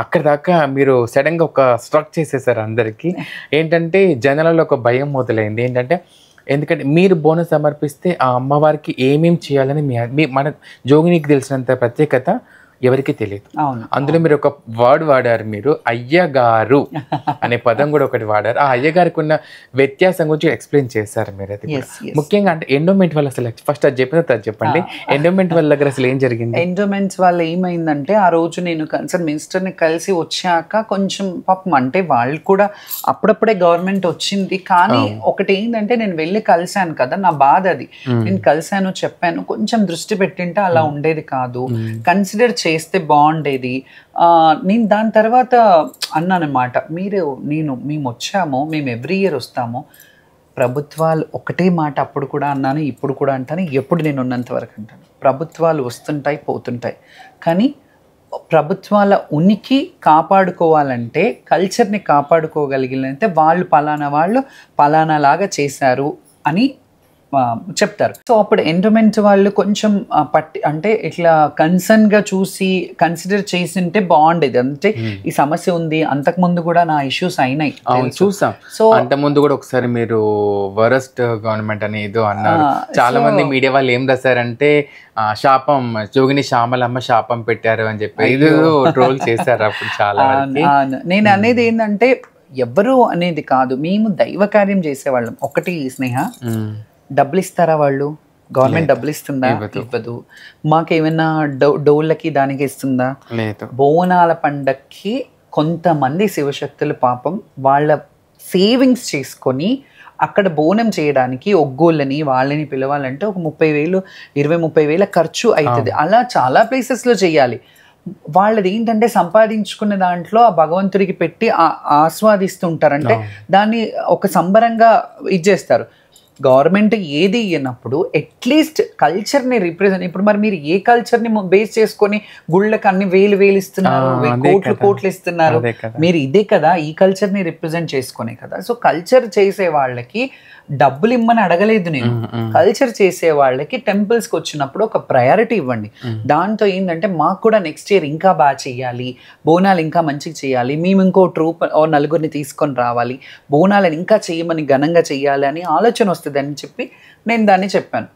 అక్కడ దాకా మీరు సడన్ గా ఒక స్ట్రక్ చేసేసారు అందరికి. ఏంటంటే జనాలలో ఒక భయం మొదలైంది, ఏంటంటే ఎందుకంటే మీరు బోనం సమర్పిస్తే ఆ అమ్మవారికి ఏమేమి చేయాలని మన జోగినికి తెలిసినంత ప్రత్యేకత ఎవరికి తెలియదు. అవును. అందులో మీరు ఒక వర్డ్ వాడారు, మీరు అయ్యగారు అనే పదం కూడా ఒకటి వాడారు. ఆ అయ్యగారికి ఉన్న వ్యత్యాసం గురించి ఎక్స్ప్లెయిన్ చేశారు మీరు. అది ముఖ్యంగా అంటే ఎండోమెంట్ వల్ల అసలు ఫస్ట్ అది చెప్పిన తర్వాత చెప్పండి, ఎండోమెంట్ వల్ల దగ్గర అసలు ఏం జరిగింది? ఎండోమెంట్స్ వల్ల ఏమైందంటే ఆ రోజు నేను కన్సర్న్ మినిస్టర్ని కలిసి వచ్చాక కొంచెం పాపం అంటే వాళ్ళు కూడా అప్పుడప్పుడే గవర్నమెంట్ వచ్చింది, కానీ ఒకటి ఏంటంటే నేను వెళ్ళి కలిశాను కదా, నా బాధ అది. నేను కలిశాను, చెప్పాను, కొంచెం దృష్టి పెట్టింటే అలా ఉండేది కాదు, కన్సిడర్ చేస్తే బాగుండేది. నేను దాని తర్వాత అన్నానమాట, మేము వచ్చాము, మేము ఎవ్రీ ఇయర్ వస్తాము, ప్రభుత్వాలు ఒకటే మాట అప్పుడు కూడా అన్నాను, ఇప్పుడు కూడా అంటాను, ఎప్పుడు నేను ఉన్నంత వరకు అంటాను, ప్రభుత్వాలు వస్తుంటాయి పోతుంటాయి, కానీ ప్రభుత్వాల ఉనికి కాపాడుకోవాలంటే, కల్చర్ని కాపాడుకోగలిగినంటే వాళ్ళు పలానా లాగా చేశారు అని చెప్తారు. సో అప్పుడు ఎండోమెంట్ వాళ్ళు కొంచెం అంటే ఇట్లా కన్సర్న్గా చూసి కన్సిడర్ చేసింటే బాగుండేది. అంటే ఈ సమస్య ఉంది, అంతకుముందు కూడా నా ఇష్యూస్ అయినాయి చూసాం. సో అంతకుముందు కూడా ఒకసారి మీరు వరస్ట్ గవర్నమెంట్ అని ఏదో అన్నారు. చాలా మంది మీడియా వాళ్ళు ఏం రాశారంటే శాపం, జోగిని శ్యామలమ్మ శాపం పెట్టారు అని చెప్పి ట్రోల్ చేశారు అప్పుడు చాలా. నేను అనేది ఏంటంటే ఎవరు అనేది కాదు, మేము దైవ కార్యం చేసేవాళ్ళం. ఒకటి స్నేహ, డబ్బులు ఇస్తారా వాళ్ళు? గవర్నమెంట్ డబ్బులు ఇస్తుందా? ఇవ్వదు. మాకేమైనా డోళ్ళకి దానికి ఇస్తుందా? లేదు. బోనాల పండక్కి కొంతమంది శివశక్తులు పాపం వాళ్ళ సేవింగ్స్ చేసుకొని అక్కడ బోనం చేయడానికి ఒగ్గోళ్ళని వాళ్ళని పిలవాలంటే ఒక 30,000 20-30,000 ఖర్చు అవుతుంది. అలా చాలా ప్లేసెస్లో చేయాలి. వాళ్ళది ఏంటంటే సంపాదించుకున్న దాంట్లో ఆ భగవంతుడికి పెట్టి ఆస్వాదిస్తుంటారంటే దాన్ని ఒక సంబరంగా ఇచ్చేస్తారు. గవర్నమెంట్ ఏది ఇవ్వనప్పుడు అట్లీస్ట్ కల్చర్ని రిప్రజెంట్, ఇప్పుడు మరి మీరు ఏ కల్చర్ని బేస్ చేసుకొని గుళ్ళకి అన్ని వేలు ఇస్తున్నారు, కోట్లు ఇస్తున్నారు, మీరు ఇదే కదా, ఈ కల్చర్ని రిప్రజెంట్ చేసుకునే కదా. సో కల్చర్ చేసే వాళ్ళకి డబ్బులు ఇమ్మని అడగలేదు నేను, కల్చర్ చేసే వాళ్ళకి టెంపుల్స్కి వచ్చినప్పుడు ఒక ప్రయారిటీ ఇవ్వండి. దాంతో ఏంటంటే మాకు కూడా నెక్స్ట్ ఇయర్ ఇంకా బాగా చేయాలి, బోనాలు ఇంకా మంచిగా చేయాలి, మేము ఇంకో ట్రూప్ నలుగురిని తీసుకొని రావాలి, బోనాలను ఇంకా చేయమని ఘనంగా చేయాలి అని ఆలోచన వస్తుంది అని చెప్పి నేను దాన్ని చెప్పాను.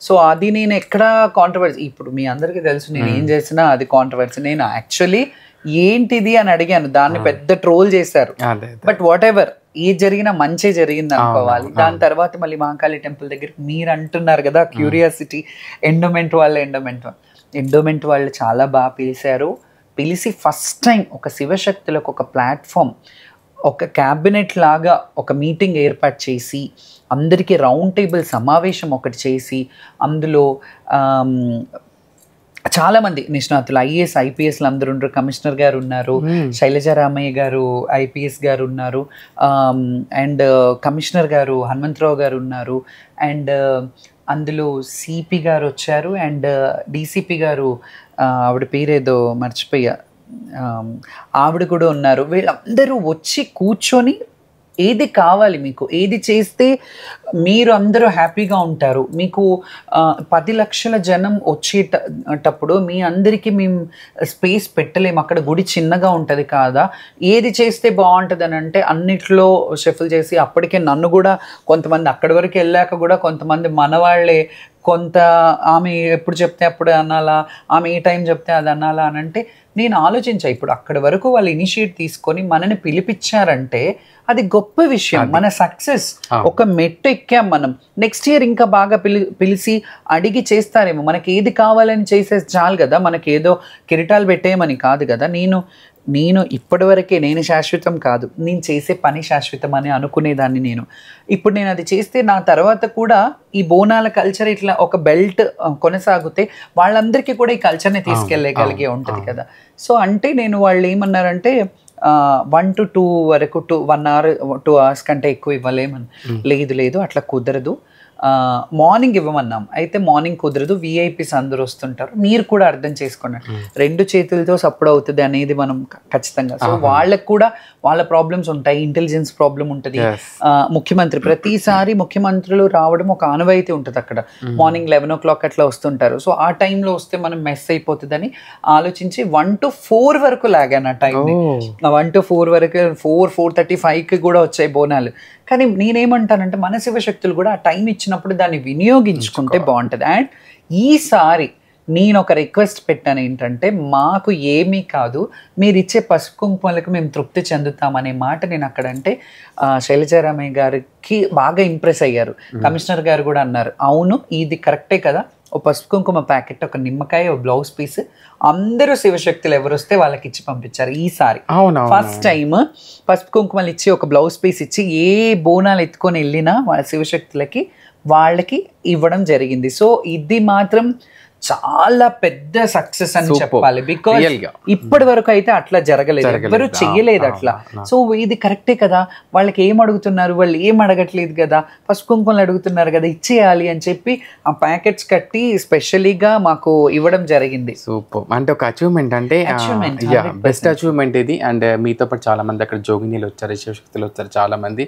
సో అది నేను ఎక్కడ కాంట్రవర్సీ, ఇప్పుడు మీ అందరికీ తెలుసు నేను ఏం చేసినా అది కాంట్రవర్సీ. నేను యాక్చువల్లీ ఏంటిది అని అడిగాను, దాన్ని పెద్ద ట్రోల్ చేశారు. బట్ వాట్ ఎవర్, ఏది జరిగినా మంచి జరిగింది అనుకోవాలి. దాని తర్వాత మళ్ళీ మహాకాళి టెంపుల్ దగ్గర మీరు అంటున్నారు కదా క్యూరియాసిటీ, ఎండోమెంట్ వాళ్ళు చాలా బాగా పిలిచి ఫస్ట్ టైం ఒక శివశక్తులకు ఒక ప్లాట్ఫామ్, ఒక క్యాబినెట్ లాగా ఒక మీటింగ్ ఏర్పాటు చేసి అందరికీ రౌండ్ టేబుల్ సమావేశం ఒకటి చేసి అందులో చాలామంది నిష్ణాతులు ఐఏఎస్ ఐపీఎస్లు అందరూ ఉన్నారు, కమిషనర్ గారు ఉన్నారు, శైలజారామయ్య గారు ఐపీఎస్ గారు ఉన్నారు, అండ్ కమిషనర్ గారు హనుమంతరావు గారు ఉన్నారు, అండ్ అందులో సిపి గారు వచ్చారు, అండ్ డీసీపీ గారు ఆవిడ పేరేదో మర్చిపోయా, ఆవిడ కూడా ఉన్నారు. వీళ్ళందరూ వచ్చి కూర్చొని ఏది కావాలి మీకు, ఏది చేస్తే మీరు అందరూ హ్యాపీగా ఉంటారు, మీకు 10 లక్షల జనం వచ్చేటప్పుడు మీ అందరికీ మేము స్పేస్ పెట్టలేము, అక్కడ గుడి చిన్నగా ఉంటుంది కాదా, ఏది చేస్తే బాగుంటుంది అని అంటే అన్నిట్లో షఫుల్ చేసి అప్పటికే నన్ను కూడా కొంతమంది అక్కడి వరకు వెళ్ళాక కూడా కొంతమంది మనవాళ్లే కొంత ఆమె ఎప్పుడు చెప్తే అప్పుడు అనాలా, ఆమె ఏ టైం చెప్తే అది అనాలా అని అంటే నేను ఆలోచించా. ఇప్పుడు అక్కడి వరకు వాళ్ళు ఇనిషియేట్ తీసుకొని మనని పిలిపించారంటే అది గొప్ప విషయం, మన సక్సెస్. ఒక మెట్టు ఎక్కాం మనం, నెక్స్ట్ ఇయర్ ఇంకా బాగా పిలిచి అడిగి చేస్తారేమో, మనకి ఏది కావాలని చేసే చాలు కదా, మనకి ఏదో కిరీటాలు పెట్టేయమని కాదు కదా. నేను ఇప్పటివరకే నేను శాశ్వతం కాదు, నేను చేసే పని శాశ్వతం అని అనుకునేదాన్ని నేను. ఇప్పుడు నేను అది చేస్తే నా తర్వాత కూడా ఈ బోనాల కల్చర్ ఇట్లా ఒక బెల్ట్ కొనసాగితే వాళ్ళందరికీ కూడా ఈ కల్చర్ని తీసుకెళ్ళగలిగే ఉంటుంది కదా. సో అంటే నేను వాళ్ళు ఏమన్నారంటే 1 to 2 వరకు 1 hour 2 hours కంటే ఎక్కువ ఇవ్వలేమని. లేదు అట్లా కుదరదు, మార్నింగ్ ఇవ్వమన్నాం. అయితే మార్నింగ్ కుదరదు, విఐపీస్ అందరూ వస్తుంటారు, మీరు కూడా అర్థం చేసుకోండి, 2 చేతులతో సపోర్ట్ అవుతుంది అనేది మనం ఖచ్చితంగా. సో వాళ్ళకు కూడా వాళ్ళ ప్రాబ్లమ్స్ ఉంటాయి, ఇంటెలిజెన్స్ ప్రాబ్లం ఉంటుంది. ముఖ్యమంత్రి ప్రతిసారి ముఖ్యమంత్రులు రావడం ఒక ఆనవాయితీ ఉంటుంది అక్కడ, మార్నింగ్ 11 o'clock అట్లా వస్తుంటారు. సో ఆ టైంలో వస్తే మనం మెస్ అయిపోతుందని ఆలోచించి 1 to 4 వరకు లాగాను ఆ టైంని. 1 to 4 వరకు 4:35కి కూడా వచ్చాయి బోనాలు. కానీ నేనేమంటానంటే మన శివశక్తులు కూడా ఆ టైం ఇచ్చినప్పుడు దాన్ని వినియోగించుకుంటే బాగుంటుంది. అండ్ ఈసారి నేను ఒక రిక్వెస్ట్ పెట్టాను ఏంటంటే, మాకు ఏమీ కాదు, మీరు ఇచ్చే పసుపు కుంకుమలకు మేము తృప్తి చెందుతామనే మాట నేను అక్కడంటే శైలజారామయ్య గారికి బాగా ఇంప్రెస్ అయ్యారు. కమిషనర్ గారు కూడా అన్నారు, అవును ఇది కరెక్టే కదా, ఒక పసుపు కుంకుమ ప్యాకెట్, ఒక నిమ్మకాయ, ఒక బ్లౌజ్ పీస్, అందరూ శివశక్తులు ఎవరు వస్తే వాళ్ళకి ఇచ్చి పంపించారు. ఈసారి ఫస్ట్ టైం పసుపు కుంకుమలు ఇచ్చి ఒక బ్లౌజ్ పీస్ ఇచ్చి ఏ బోనాలు ఎత్తుకొని వెళ్ళినా వాళ్ళ శివశక్తులకి వాళ్ళకి ఇవ్వడం జరిగింది. సో ఇది మాత్రం చాలా పెద్ద సక్సెస్ అని చెప్పాలి. బికాజ్ ఇప్పటి వరకు అయితే అట్లా జరగలేదు, ఎవరు చెయ్యలేదు అట్లా. సో ఇది కరెక్టే కదా, వాళ్ళకి ఏం అడుగుతున్నారు, వాళ్ళు ఏం అడగట్లేదు కదా, పసుపు కుంకుమలు అడుగుతున్నారు కదా, ఇచ్చేయాలి అని చెప్పి ఆ ప్యాకెట్స్ కట్టి స్పెషలీగా మాకు ఇవ్వడం జరిగింది. సూపర్. అంటే ఒక అచీవ్మెంట్, అంటే బెస్ట్ అచీవ్మెంట్ ఇది. అండ్ మీతో పాటు చాలా మంది అక్కడ జోగినీలు వచ్చారు, శివశక్తులు వచ్చారు, చాలా మంది.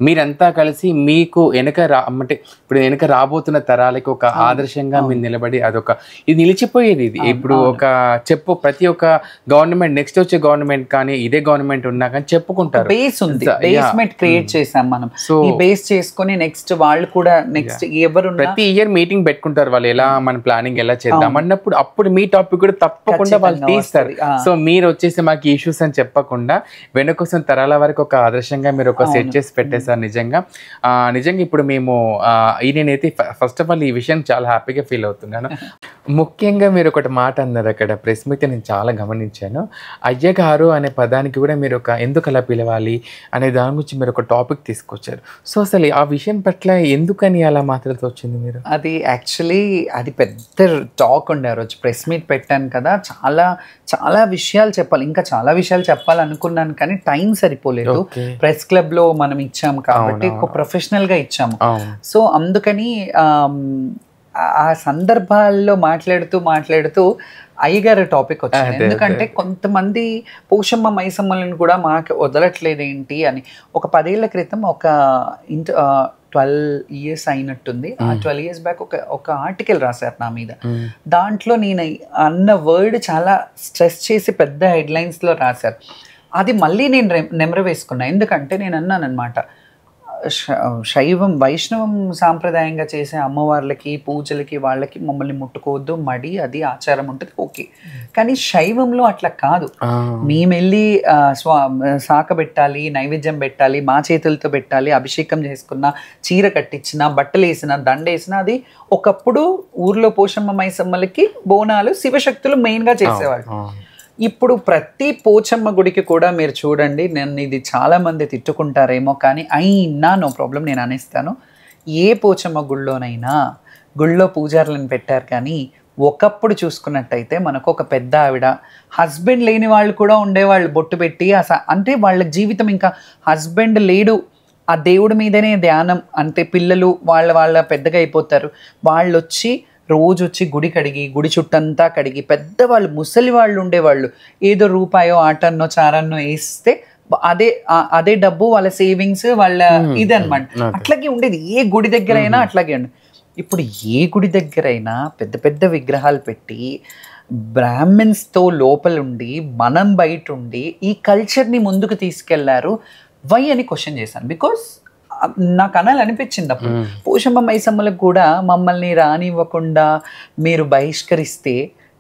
మీరంతా కలిసి మీకు అంటే ఇప్పుడు వెనక రాబోతున్న తరాలకి ఒక ఆదర్శంగా మీరు నిలబడి అదొక ఇది నిలిచిపోయేది. ఇది ఇప్పుడు ఒక ప్రతి ఒక్క గవర్నమెంట్, నెక్స్ట్ వచ్చే గవర్నమెంట్ కానీ ఇదే గవర్నమెంట్ ఉన్నా కానీ చెప్పుకుంటారు. బేస్ ఉంది, బేస్మెంట్ క్రియేట్ చేసాం మనం. సో ఈ బేస్ చేసుకొని నెక్స్ట్ వాళ్ళు కూడా నెక్స్ట్ ఎవరు ప్రతి ఇయర్ మీటింగ్ పెట్టుకుంటారు, వాళ్ళు ఎలా మన ప్లానింగ్ ఎలా చేద్దాం అన్నప్పుడు అప్పుడు మీ టాపిక్ కూడా తప్పకుండా వాళ్ళు తీస్తారు. సో మీరు వచ్చేసి మాకు ఇష్యూస్ అని చెప్పకుండా వెనుకొసం తరాల వరకు ఒక ఆదర్శంగా మీరు ఒక సెట్ చేసి పెట్టేశారు. నిజంగా ఇప్పుడు మేము నేనైతే ఫస్ట్ ఆఫ్ ఆల్ ఈ విషయం చాలా హ్యాపీగా ఫీల్ అవుతున్నాను. ముఖ్యంగా మీరు ఒకటి మాట అన్నారు అక్కడ ప్రెస్ మీట్, నేను చాలా గమనించాను. అయ్యగారు అనే పదానికి కూడా మీరు ఒక ఎందుకు అలా పిలవాలి అనే దాని గురించి మీరు ఒక టాపిక్ తీసుకొచ్చారు. సో అసలు ఆ విషయం పట్ల ఎందుకని అలా మాట్లాడుతూ వచ్చింది మీరు? అది యాక్చువల్లీ అది పెద్ద టాక్ ఉండే రోజు ప్రెస్ మీట్ పెట్టాను కదా, చాలా చాలా విషయాలు చెప్పాలి, ఇంకా చాలా విషయాలు చెప్పాలనుకున్నాను కానీ టైం సరిపోలేదు. ప్రెస్ క్లబ్ లో మనం ఇచ్చాము కాబట్టి ఒక ప్రొఫెషనల్ గా ఇచ్చాము. సో అందుకని ఆ సందర్భాల్లో మాట్లాడుతూ అయ్యగారు టాపిక్ వచ్చింది. ఎందుకంటే కొంతమంది పోషమ్మ మైసమ్మలను కూడా మాకు వదలట్లేదు ఏంటి అని. ఒక 10 ఏళ్ల క్రితం ఒక 12 years అయినట్టుంది, ఆ 12 years బ్యాక్ ఒక ఆర్టికల్ రాశారు నా మీద. దాంట్లో నేను అన్న వర్డ్ చాలా స్ట్రెస్ చేసి పెద్ద హెడ్లైన్స్లో రాశారు. అది మళ్ళీ నేను నెమరు వేసుకున్నా. ఎందుకంటే నేను అన్నాను అనమాట, శైవం వైష్ణవం సాంప్రదాయంగా చేసే అమ్మవార్లకి పూజలకి వాళ్ళకి మమ్మల్ని ముట్టుకోవద్దు, మడి అది ఆచారం ఉంటుంది, ఓకే. కానీ శైవంలో అట్లా కాదు. మేము వెళ్ళి శాఖ పెట్టాలి, నైవేద్యం పెట్టాలి, మా చేతులతో పెట్టాలి, అభిషేకం చేసుకున్న, చీర కట్టించిన, బట్టలు వేసిన, దండేసిన, అది ఒకప్పుడు ఊర్లో పోషమ్మ మైసమ్మలకి బోనాలు శివశక్తులు మెయిన్గా చేసేవాళ్ళు. ఇప్పుడు ప్రతి పోచమ్మ గుడికి కూడా మీరు చూడండి, నేను ఇది చాలామంది తిట్టుకుంటారేమో కానీ అయినా నో ప్రాబ్లం, నేను అనేస్తాను. ఏ పోచమ్మ గుళ్ళో పూజారులను పెట్టారు కానీ ఒకప్పుడు చూసుకున్నట్టయితే మనకు ఒక పెద్ద ఆవిడ, హస్బెండ్ లేని వాళ్ళు కూడా ఉండేవాళ్ళు, బొట్టు పెట్టి అంటే వాళ్ళ జీవితం ఇంకా హస్బెండ్ లేడు, ఆ దేవుడి మీదనే ధ్యానం, అంటే పిల్లలు వాళ్ళ పెద్దగా అయిపోతారు, వాళ్ళు వచ్చి రోజు వచ్చి గుడి కడిగి, గుడి చుట్టంతా కడిగి, పెద్దవాళ్ళు ముసలి వాళ్ళు ఉండేవాళ్ళు ఏదో రూపాయో ఆటన్నో చారన్నో వేస్తే అదే డబ్బు వాళ్ళ సేవింగ్స్, వాళ్ళ ఇది అనమాట. అట్లాగే ఉండేది ఏ గుడి దగ్గర అయినా, అట్లాగే ఉండేది. ఇప్పుడు ఏ గుడి దగ్గర అయినా పెద్ద పెద్ద విగ్రహాలు పెట్టి బ్రాహ్మిన్స్తో లోపలుండి మనం బయట ఉండి ఈ కల్చర్ని ముందుకు తీసుకెళ్లారు. వై అని క్వశ్చన్ చేశాను. బికాస్ నాకు అనాలనిపించింది అప్పుడు, పోషమ్మ మైసమ్మలకు కూడా మమ్మల్ని రానివ్వకుండా మీరు బహిష్కరిస్తే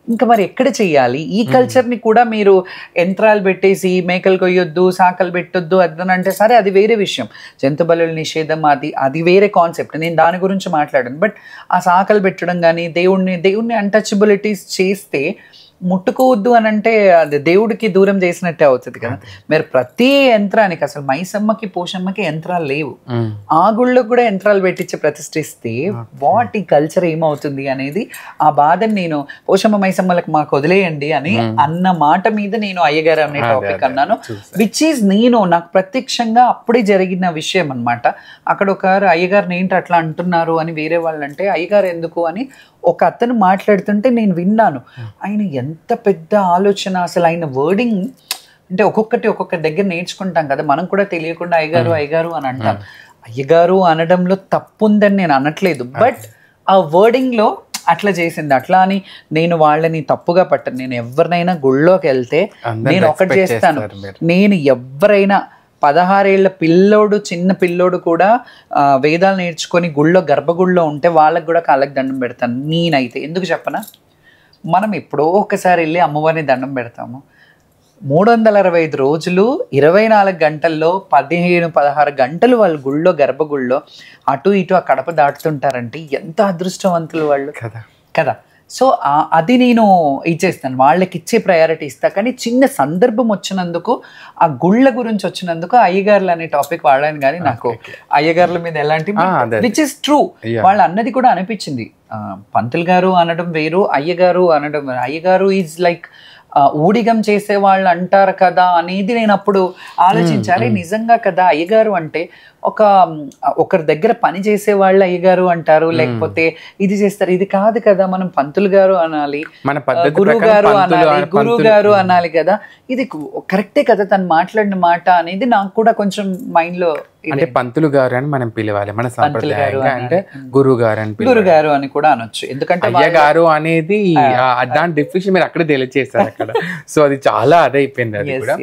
ఇంకా మరి ఎక్కడ చెయ్యాలి? ఈ కల్చర్ని కూడా మీరు యంత్రాలు పెట్టేసి మేకలు కొయ్యొద్దు, శాఖలు పెట్టొద్దు అదని అంటే సరే, అది వేరే విషయం. జంతు బలుల నిషేధం అది వేరే కాన్సెప్ట్, నేను దాని గురించి మాట్లాడాను. బట్ ఆ శాఖలు పెట్టడం కానీ దేవుణ్ణి అన్టచబిలిటీస్ చేస్తే ముట్టుకోవద్దు అని అంటే అది దేవుడికి దూరం చేసినట్టే అవుతుంది కదా. మీరు ప్రతి యంత్రానికి, అసలు మైసమ్మకి పోషమ్మకి యంత్రాలు లేవు, ఆ గుళ్ళో కూడా యంత్రాలు పెట్టించి ప్రతిష్ఠిస్తే వాటి కల్చర్ ఏమవుతుంది అనేది ఆ బాధని నేను పోషమ్మ మైసమ్మలకు మాకు వదిలేయండి అని అన్న మాట మీద నేను అయ్యగారు అనే టాపిక్ అన్నాను. విచ్ ఈజ్ నాకు ప్రత్యక్షంగా అప్పుడే జరిగిన విషయం అనమాట. అక్కడ ఒక అయ్యగారిని ఏంటి అట్లా అంటున్నారు అని వేరే వాళ్ళు అంటే, అయ్యగారు ఎందుకు అని ఒక అతను మాట్లాడుతుంటే నేను విన్నాను. ఆయన ఎంత పెద్ద ఆలోచన, అసలు ఆయన వర్డింగ్ అంటే ఒక్కొక్క దగ్గర నేర్చుకుంటాం కదా, మనం కూడా తెలియకుండా అయ్యగారు అని అంటాం. అయ్యగారు అనడంలో తప్పు ఉందని నేను అనట్లేదు, బట్ ఆ వర్డింగ్లో అట్లా చేసింది. అట్లా అని నేను వాళ్ళని తప్పుగా పట్టను. నేను ఎవరినైనా గుళ్ళోకి వెళ్తే నేను ఒకటి చేస్తాను, నేను ఎవరైనా 16 ఏళ్ల పిల్లోడు, చిన్న పిల్లోడు కూడా వేదాలు నేర్చుకొని గర్భగుడిలో ఉంటే వాళ్ళకి కూడా కాళ్ళకి దండం పెడతాను నేనైతే. ఎందుకు చెప్పనా, మనం ఎప్పుడో ఒకసారి వెళ్ళి అమ్మవారిని దండం పెడతాము. 365 రోజులు 24 గంటల్లో 15-16 గంటలు వాళ్ళు గర్భగుడిలో అటు ఇటు ఆ కడప దాటుతుంటారంటే ఎంత అదృష్టవంతులు వాళ్ళు కదా. సో అది నేను ఇచ్చేస్తాను, వాళ్ళకి ఇచ్చే ప్రయారిటీ ఇస్తా. కానీ చిన్న సందర్భం వచ్చినందుకు, ఆ గుళ్ళ గురించి వచ్చినందుకు అయ్యగారులు అనే టాపిక్ వాడాను. కానీ నాకు అయ్యగారుల మీద ఎలాంటి విచ్ ఇస్ ట్రూ, వాళ్ళు అన్నది కూడా అనిపించింది. పంతులు గారు అనడం వేరు, అయ్యగారు అనడం వేరు. అయ్యగారు ఈజ్ లైక్ ఊడిగం చేసే వాళ్ళు అంటారు కదా అనేది నేను అప్పుడు ఆలోచించాలి. నిజంగా కదా, అయ్యగారు అంటే ఒకరి దగ్గర పని చేసే వాళ్ళు అయ్యగారు అంటారు, లేకపోతే ఇది చేస్తారు. ఇది కాదు కదా, మనం పంతులు గారు అనాలి, గురువు గారు అనాలి, గురువు గారు అనాలి కదా. ఇది కరెక్టే కదా తను మాట్లాడిన మాట అనేది నాకు కూడా కొంచెం మైండ్ లో. అంటే పంతులు గారు అని మనం పిలవాలి, మన సంప్రదాయంగా. అంటే గురువు గారు అని కూడా అనొచ్చు, ఎందుకంటే అయ్యగారు అనేది దాని డెఫినేషన్ మీరు అక్కడే తెలియజేస్తారు అక్కడ. సో అది చాలా అదైపోయింది అది కూడా.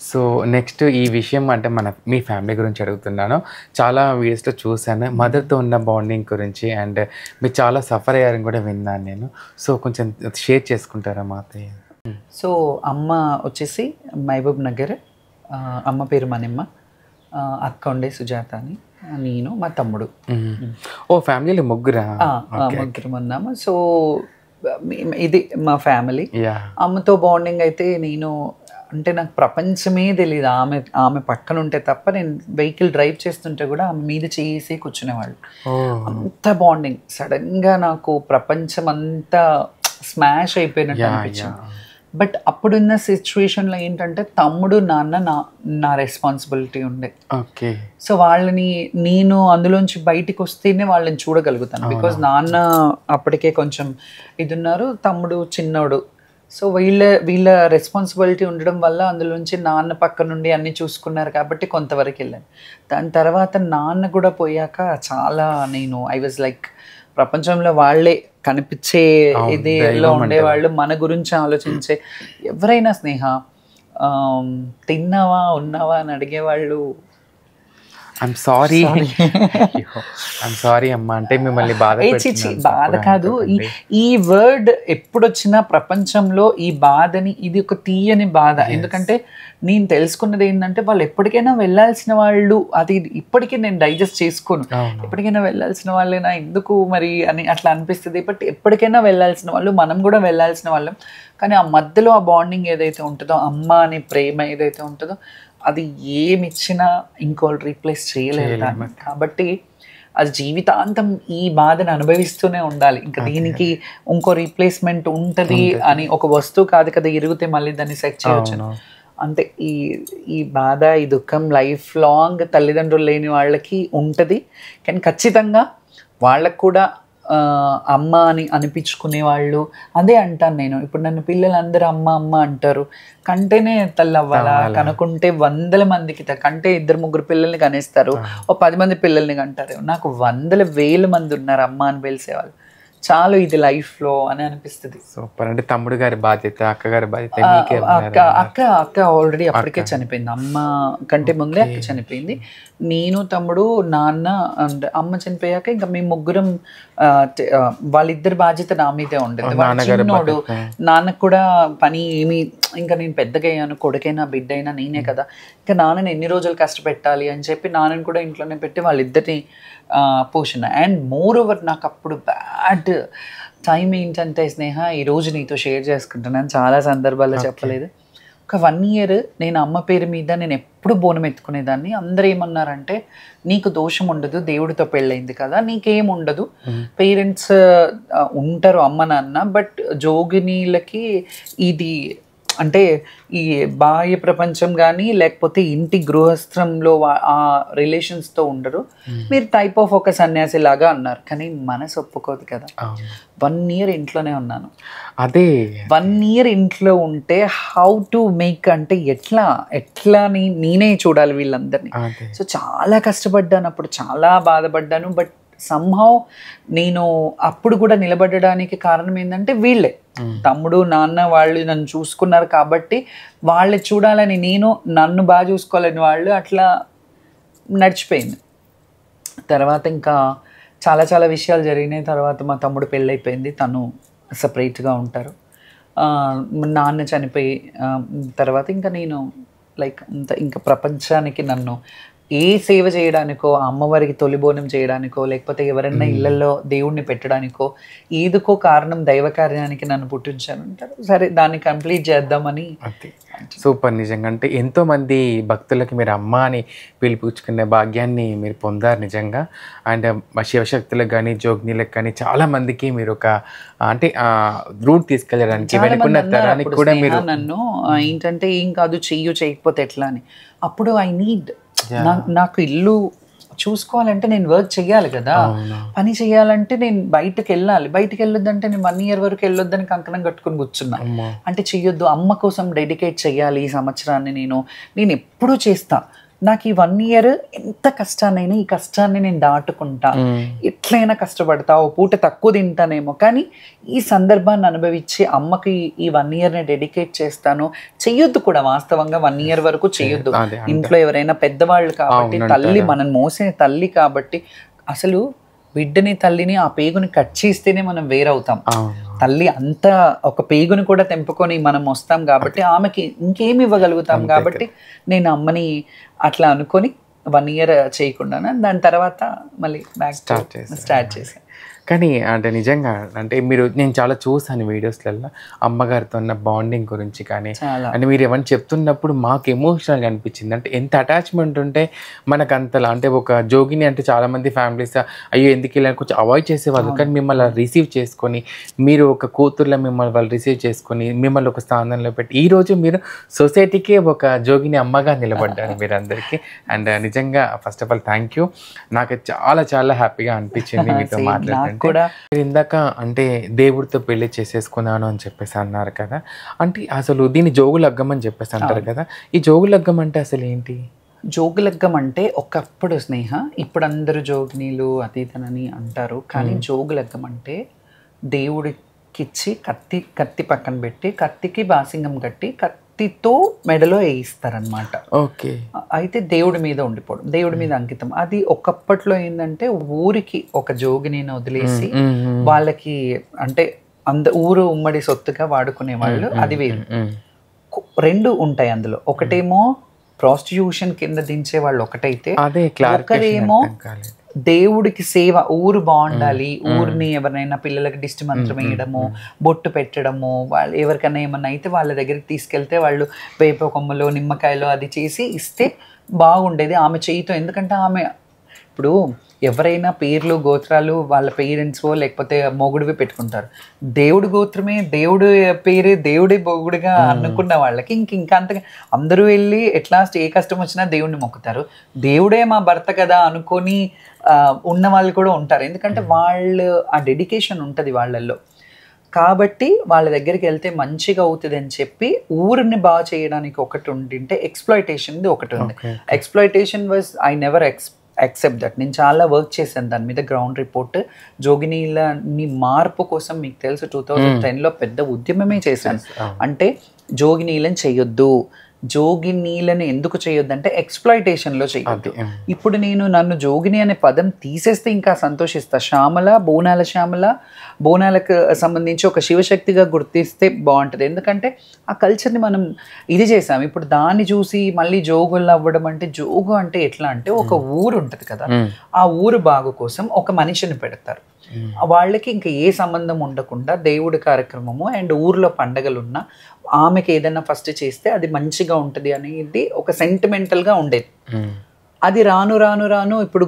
సో నెక్స్ట్ ఈ విషయం అంటే మీ ఫ్యామిలీ గురించి అడుగుతున్నాను. చాలా వీడియోస్లో చూశాను మదర్తో ఉన్న బాండింగ్ గురించి, అండ్ మీరు చాలా సఫర్ అయ్యారని కూడా విన్నాను నేను. సో కొంచెం షేర్ చేసుకుంటారా మాతో? సో అమ్మ వచ్చేసి మహబూబ్ నగర్, అమ్మ పేరు మనిమ్మ, అక్క ఉండే సుజాత అని, నేను మా తమ్ముడు. ఓ ఫ్యామిలీలో ముగ్గురు ఉన్నాము. సో ఇది మా ఫ్యామిలీ. అమ్మతో బాండింగ్ అయితే అంటే నాకు ప్రపంచమే తెలియదు. ఆమె పక్కన ఉంటే తప్ప, నేను వెహికల్ డ్రైవ్ చేస్తుంటే కూడా ఆమె మీద చేసి కూర్చునేవాళ్ళు. అంత బాండింగ్. సడన్గా నాకు ప్రపంచం అంతా స్మాష్ అయిపోయినట్టు అనిపించింది. బట్ అప్పుడున్న సిచ్యువేషన్లో ఏంటంటే తమ్ముడు, నాన్న నా రెస్పాన్సిబిలిటీ ఉండే. సో వాళ్ళని నేను అందులోంచి బయటికి వస్తేనే వాళ్ళని చూడగలుగుతాను. బికాజ్ నాన్న అప్పటికే కొంచెం ఇది ఉన్నారు, తమ్ముడు చిన్నోడు. సో వీళ్ళ రెస్పాన్సిబిలిటీ ఉండడం వల్ల అందులోంచి నాన్న పక్క నుండి అన్నీ చూసుకున్నారు కాబట్టి కొంతవరకు వెళ్ళాను. దాని తర్వాత నాన్న కూడా పోయాక చాలా ఐ వాజ్ లైక్ ప్రపంచంలో వాళ్ళే కనిపించే ఇదిలో ఉండేవాళ్ళు, మన గురించి ఆలోచించే. ఎవరైనా స్నేహ తిన్నావా ఉన్నావా అని అడిగేవాళ్ళు. ఐమ్ సారీ అమ్మా, అంటే మిమ్మల్ని బాధ కాదు. ఈ వర్డ్ ఎప్పుడొచ్చినా ప్రపంచంలో ఈ బాధని, ఇది ఒక తీయని బాధ. ఎందుకంటే నేను తెలుసుకున్నది ఏంటంటే వాళ్ళు ఎప్పటికైనా వెళ్ళాల్సిన వాళ్ళు, అది ఇప్పటికీ నేను డైజెస్ట్ చేసుకోను. ఎప్పటికైనా వెళ్ళాల్సిన వాళ్ళేనా ఎందుకు మరి అని అట్లా అనిపిస్తుంది. బట్ ఎప్పటికైనా వెళ్ళాల్సిన వాళ్ళు, మనం కూడా వెళ్ళాల్సిన వాళ్ళం. కానీ ఆ మధ్యలో ఆ బాండింగ్ ఏదైతే ఉంటుందో, అమ్మ అనే ప్రేమ ఏదైతే ఉంటుందో, అది ఏమిచ్చినా ఇంకోళ్ళు రీప్లేస్ చేయలేరు. కాబట్టి అది జీవితాంతం ఈ బాధను అనుభవిస్తూనే ఉండాలి. ఇంకా దీనికి ఇంకో రీప్లేస్మెంట్ ఉంటుంది అని ఒక వస్తువు కాదు కదా, ఇరిగితే మళ్ళీ దాన్ని సెట్ చేయవచ్చు. అంటే ఈ బాధ, ఈ దుఃఖం లైఫ్ లాంగ్ తల్లిదండ్రులు లేని వాళ్ళకి ఉంటుంది. కానీ ఖచ్చితంగా వాళ్ళకు కూడా అమ్మ అని అనిపించుకునే వాళ్ళు. అదే అంటాను నేను. ఇప్పుడు నన్ను పిల్లలందరూ అమ్మ అమ్మ అంటారు. కంటేనే తల్లి అవ్వాలా, కనుకుంటే 100 మందికి, కంటే 2-3 పిల్లల్ని కనేస్తారు, ఓ 10 మంది పిల్లల్ని కంటారు. నాకు 100,000 మంది ఉన్నారు అమ్మ అని పిలిచేవాళ్ళు. చాలు ఇది లైఫ్ లో అని అనిపిస్తుంది. సూపర్. అంటే తమ్ముడు గారి బాధ్యత, అక్కగారి బాధ్యత? అక్క ఆల్రెడీ అప్పటికే చనిపోయింది. అమ్మ కంటే ముందే అక్క చనిపోయింది. నేను, తమ్ముడు, నాన్న అండ్ అమ్మ చనిపోయాక ఇంకా మేము ముగ్గురం. వాళ్ళిద్దరి బాధ్యత నా మీదే ఉండేది. చిన్నోడు, నాన్నకు కూడా పని ఏమి, ఇంకా నేను పెద్దగా అయ్యాను, కొడుకైనా బిడ్డైనా నేనే కదా, ఇంకా నాన్నని ఎన్ని రోజులు కష్టపెట్టాలి అని చెప్పి నాన్నని కూడా ఇంట్లోనే పెట్టి వాళ్ళిద్దరిని పోషణ. అండ్ మోర్ ఓవర్ నాకు అప్పుడు బ్యాడ్ టైం ఏంటంటే స్నేహ, ఈరోజు నీతో షేర్ చేసుకుంటున్నాను, చాలా సందర్భాల్లో చెప్పలేదు. ఒక 1 year నేను అమ్మ పేరు మీద నేను ఎప్పుడు బోనం ఎత్తుకునేదాన్ని. అందరూ ఏమన్నారంటే, నీకు దోషం ఉండదు, దేవుడితో పెళ్ళైంది కదా, నీకేం ఉండదు, పేరెంట్స్ ఉంటారు అమ్మ నాన్న, బట్ జోగినీలకి ఇది అంటే ఈ బాహ్య ప్రపంచం కానీ లేకపోతే ఇంటి గృహస్థంలో ఆ రిలేషన్స్తో ఉండరు, మీరు టైప్ ఆఫ్ ఒక సన్యాసి లాగా అన్నారు. కానీ మనసు ఒప్పుకోదు కదా. 1 year ఇంట్లోనే ఉన్నాను. అదే 1 year ఇంట్లో ఉంటే హౌ టు మేక్, అంటే ఎట్లా నేనే చూడాలి వీళ్ళందరినీ. సో చాలా కష్టపడ్డాను, అప్పుడు చాలా బాధపడ్డాను. బట్ సంహౌ నేను అప్పుడు కూడా నిలబడడానికి కారణం ఏంటంటే వీళ్ళే, తమ్ముడు నాన్న వాళ్ళు నన్ను చూసుకున్నారు కాబట్టి వాళ్ళే చూడాలని, నేను నన్ను బాగా చూసుకోవాలని వాళ్ళు, అట్లా నడిచిపోయింది. తర్వాత ఇంకా చాలా చాలా విషయాలు జరిగినాయి. తర్వాత మా తమ్ముడు పెళ్ళైపోయింది, తను సపరేట్గా ఉంటారు. నాన్న చనిపోయి తర్వాత ఇంకా నేను లైక్ ఇంకా ప్రపంచానికి నన్ను ఏ సేవ చేయడానికో, అమ్మవారికి తొలిబోనం చేయడానికో, లేకపోతే ఎవరైనా ఇళ్లలో దేవుణ్ణి పెట్టడానికో, ఏదుకో కారణం దైవ కార్యానికి నన్ను పుట్టించాను అంటారు. సరే దాన్ని కంప్లీట్ చేద్దామని. సూపర్. నిజంగా అంటే ఎంతో మంది భక్తులకి మీరు అమ్మ అని పిలిపించుకునే భాగ్యాన్ని మీరు పొందారు నిజంగా. అండ్ శివశక్తులకు కానీ జోగినీలకు కానీ చాలా మందికి మీరు ఒక అంటే రూట్ తీసుకెళ్ళడానికి వెనుకున్న తరానికి కూడా మీరు నన్ను ఏంటంటే ఏం కాదు చేయకపోతే ఎట్లా అని. అప్పుడు ఐ నీడ్, నాకు ఇల్లు చూసుకోవాలంటే నేను వర్క్ చెయ్యాలి కదా, పని చెయ్యాలంటే నేను బయటకు వెళ్ళాలి. బయటకు వెళ్ళొద్దంటే నేను 1 year వరకు వెళ్ళొద్దని కంకణం కట్టుకుని కూర్చున్నా. అంటే చెయ్యొద్దు, అమ్మ కోసం డెడికేట్ చెయ్యాలి ఈ సంవత్సరాన్ని. నేను ఎప్పుడూ చేస్తా. నాకు ఈ 1 year ఎంత కష్టాన్నైనా ఈ కష్టాన్ని నేను దాటుకుంటా, ఎట్లయినా కష్టపడతా. ఓ పూట తక్కువ తింటానేమో కానీ ఈ సందర్భాన్ని అనుభవించి అమ్మకి ఈ 1 yearని డెడికేట్ చేస్తాను. చెయ్యొద్దు కూడా, వాస్తవంగా 1 year వరకు చెయ్యొద్దు. ఇంట్లో ఎవరైనా పెద్దవాళ్ళు కాబట్టి, తల్లి మనం మోసే తల్లి కాబట్టి, అసలు బిడ్డని తల్లిని ఆ పేగుని కట్ చేస్తేనే మనం వేరవుతాం. తల్లి అంత ఒక పేగుని కూడా తెంపుకొని మనం వస్తాం కాబట్టి ఆమెకి ఇంకేమి ఇవ్వగలుగుతాం. కాబట్టి నేను అమ్మని అట్లా అనుకొని 1 year చేయకుండా దాని తర్వాత మళ్ళీ బ్యాక్ స్టార్ట్ చేశాను. కానీ అంటే నిజంగా అంటే నేను చాలా చూసాను వీడియోస్లలో అమ్మగారితో ఉన్న బాండింగ్ గురించి కానీ, అంటే మీరు ఏమన్నా చెప్తున్నప్పుడు మాకు ఎమోషనల్గా అనిపించింది. అంటే ఎంత అటాచ్మెంట్ ఉంటే మనకు అంతలా. అంటే ఒక జోగిని అంటే చాలామంది ఫ్యామిలీస్ అయ్యో ఎందుకు ఇలా కొంచెం అవాయిడ్ చేసేవాళ్ళు, కానీ మిమ్మల్ని రిసీవ్ చేసుకొని, మీరు ఒక కూతుర్లో మిమ్మల్ని వాళ్ళు రిసీవ్ చేసుకొని మిమ్మల్ని ఒక స్థానంలో పెట్టి ఈరోజు మీరు సొసైటీకే ఒక జోగిని అమ్మగా నిలబడ్డారు మీరు అందరికీ. అండ్ నిజంగా first of all thank you. నాకు చాలా చాలా హ్యాపీగా అనిపించింది మీతో మాట్లాడుతుంటే. మీరు ఇందాక అంటే దేవుడితో పెళ్లి చేసేసుకున్నాను అని చెప్పేసి అన్నారు కదా, అంటే అసలు దీన్ని జోగులగ్గం అని చెప్పేసి అంటారు కదా, ఈ జోగులగ్గం అంటే అసలు ఏంటి? జోగులగ్గం అంటే ఒకప్పుడు స్నేహ, ఇప్పుడు అందరూ జోగినీలు అతీతనని అంటారు, కానీ జోగులగ్గం అంటే దేవుడికిచ్చి కత్తి పక్కన పెట్టి కత్తికి బాసింగం కట్టి కత్తితో మెడలో వేయిస్తారనమాట. ఓకే. అయితే దేవుడి మీద ఉండిపోవడం, దేవుడి మీద అంకితం. అది ఒకప్పట్లో ఏంటంటే ఊరికి ఒక జోగిని వదిలేసి వాళ్ళకి అంటే ఊరు ఉమ్మడి సొత్తుగా వాడుకునే వాళ్ళు, అది వేరు. 2 ఉంటాయి అందులో. ఒకటేమో ప్రాస్టిట్యూషన్ కింద దించే వాళ్ళు ఒకటైతే, ఒకరేమో దేవుడికి సేవ, ఊరు బాగుండాలి, ఊరిని ఎవరైనా పిల్లలకి దిష్టి మంత్రం వేయడము, బొట్టు పెట్టడము, వాళ్ళు ఎవరికైనా ఏమన్నా అయితే వాళ్ళ దగ్గరికి తీసుకెళ్తే వాళ్ళు వేప కొమ్మలో నిమ్మకాయలో అది చేసి ఇస్తే బాగుండేది ఆమె చేయితో. ఎందుకంటే ఆమె ఇప్పుడు ఎవరైనా పేర్లు గోత్రాలు వాళ్ళ పేరెంట్స్ లేకపోతే మొగుడివి పెట్టుకుంటారు. దేవుడి గోత్రమే, దేవుడి పేరు, దేవుడి మొగుడుగా అనుకున్న వాళ్ళకి ఇంకా అంతగా అందరూ వెళ్ళి ఎట్లాస్ట్ ఏ కష్టం వచ్చినా దేవుడిని మొక్కుతారు. దేవుడే మా భర్త కదా అనుకొని ఉన్న వాళ్ళు కూడా ఉంటారు. ఎందుకంటే వాళ్ళు ఆ డెడికేషన్ ఉంటుంది వాళ్ళల్లో. కాబట్టి వాళ్ళ దగ్గరికి వెళ్తే మంచిగా అవుతుంది అని చెప్పి ఊరిని బాగా చేయడానికి ఒకటి ఉండింటే ఎక్స్ప్లాయిటేషన్ది ఒకటి ఉంది. Exploitation was I never accept that. నేను చాలా వర్క్ చేశాను దాని మీద. గ్రౌండ్ రిపోర్ట్ జోగినీలని మార్పు కోసం మీకు తెలుసు 2010లో పెద్ద ఉద్యమమే చేశాను. అంటే జోగినీలను చేయొద్దు, జోగినీలను ఎందుకు చేయొద్దు అంటే ఎక్స్ప్లాయిటేషన్లో చేయొద్దు. ఇప్పుడు నన్ను జోగిని అనే పదం తీసేస్తే ఇంకా సంతోషిస్తా. శ్యామల, బోనాల శ్యామల, బోనాలకు సంబంధించి ఒక శివశక్తిగా గుర్తిస్తే బాగుంటుంది. ఎందుకంటే ఆ కల్చర్ని మనం ఇది చేసాం. ఇప్పుడు దాన్ని చూసి మళ్ళీ జోగుల్లో అవ్వడం అంటే, జోగు అంటే ఎట్లా అంటే ఒక ఊరు ఉంటుంది కదా, ఆ ఊరు బాగు కోసం ఒక మనిషిని పెడతారు. వాళ్ళకి ఇంకా ఏ సంబంధం ఉండకుండా దేవుడి కార్యక్రమము అండ్ ఊర్లో పండగలున్నా ఆమెకి ఏదైనా ఫస్ట్ చేస్తే అది మంచిగా ఉంటుంది అనేది ఒక సెంటిమెంటల్గా ఉండేది. అది రాను రాను రాను ఇప్పుడు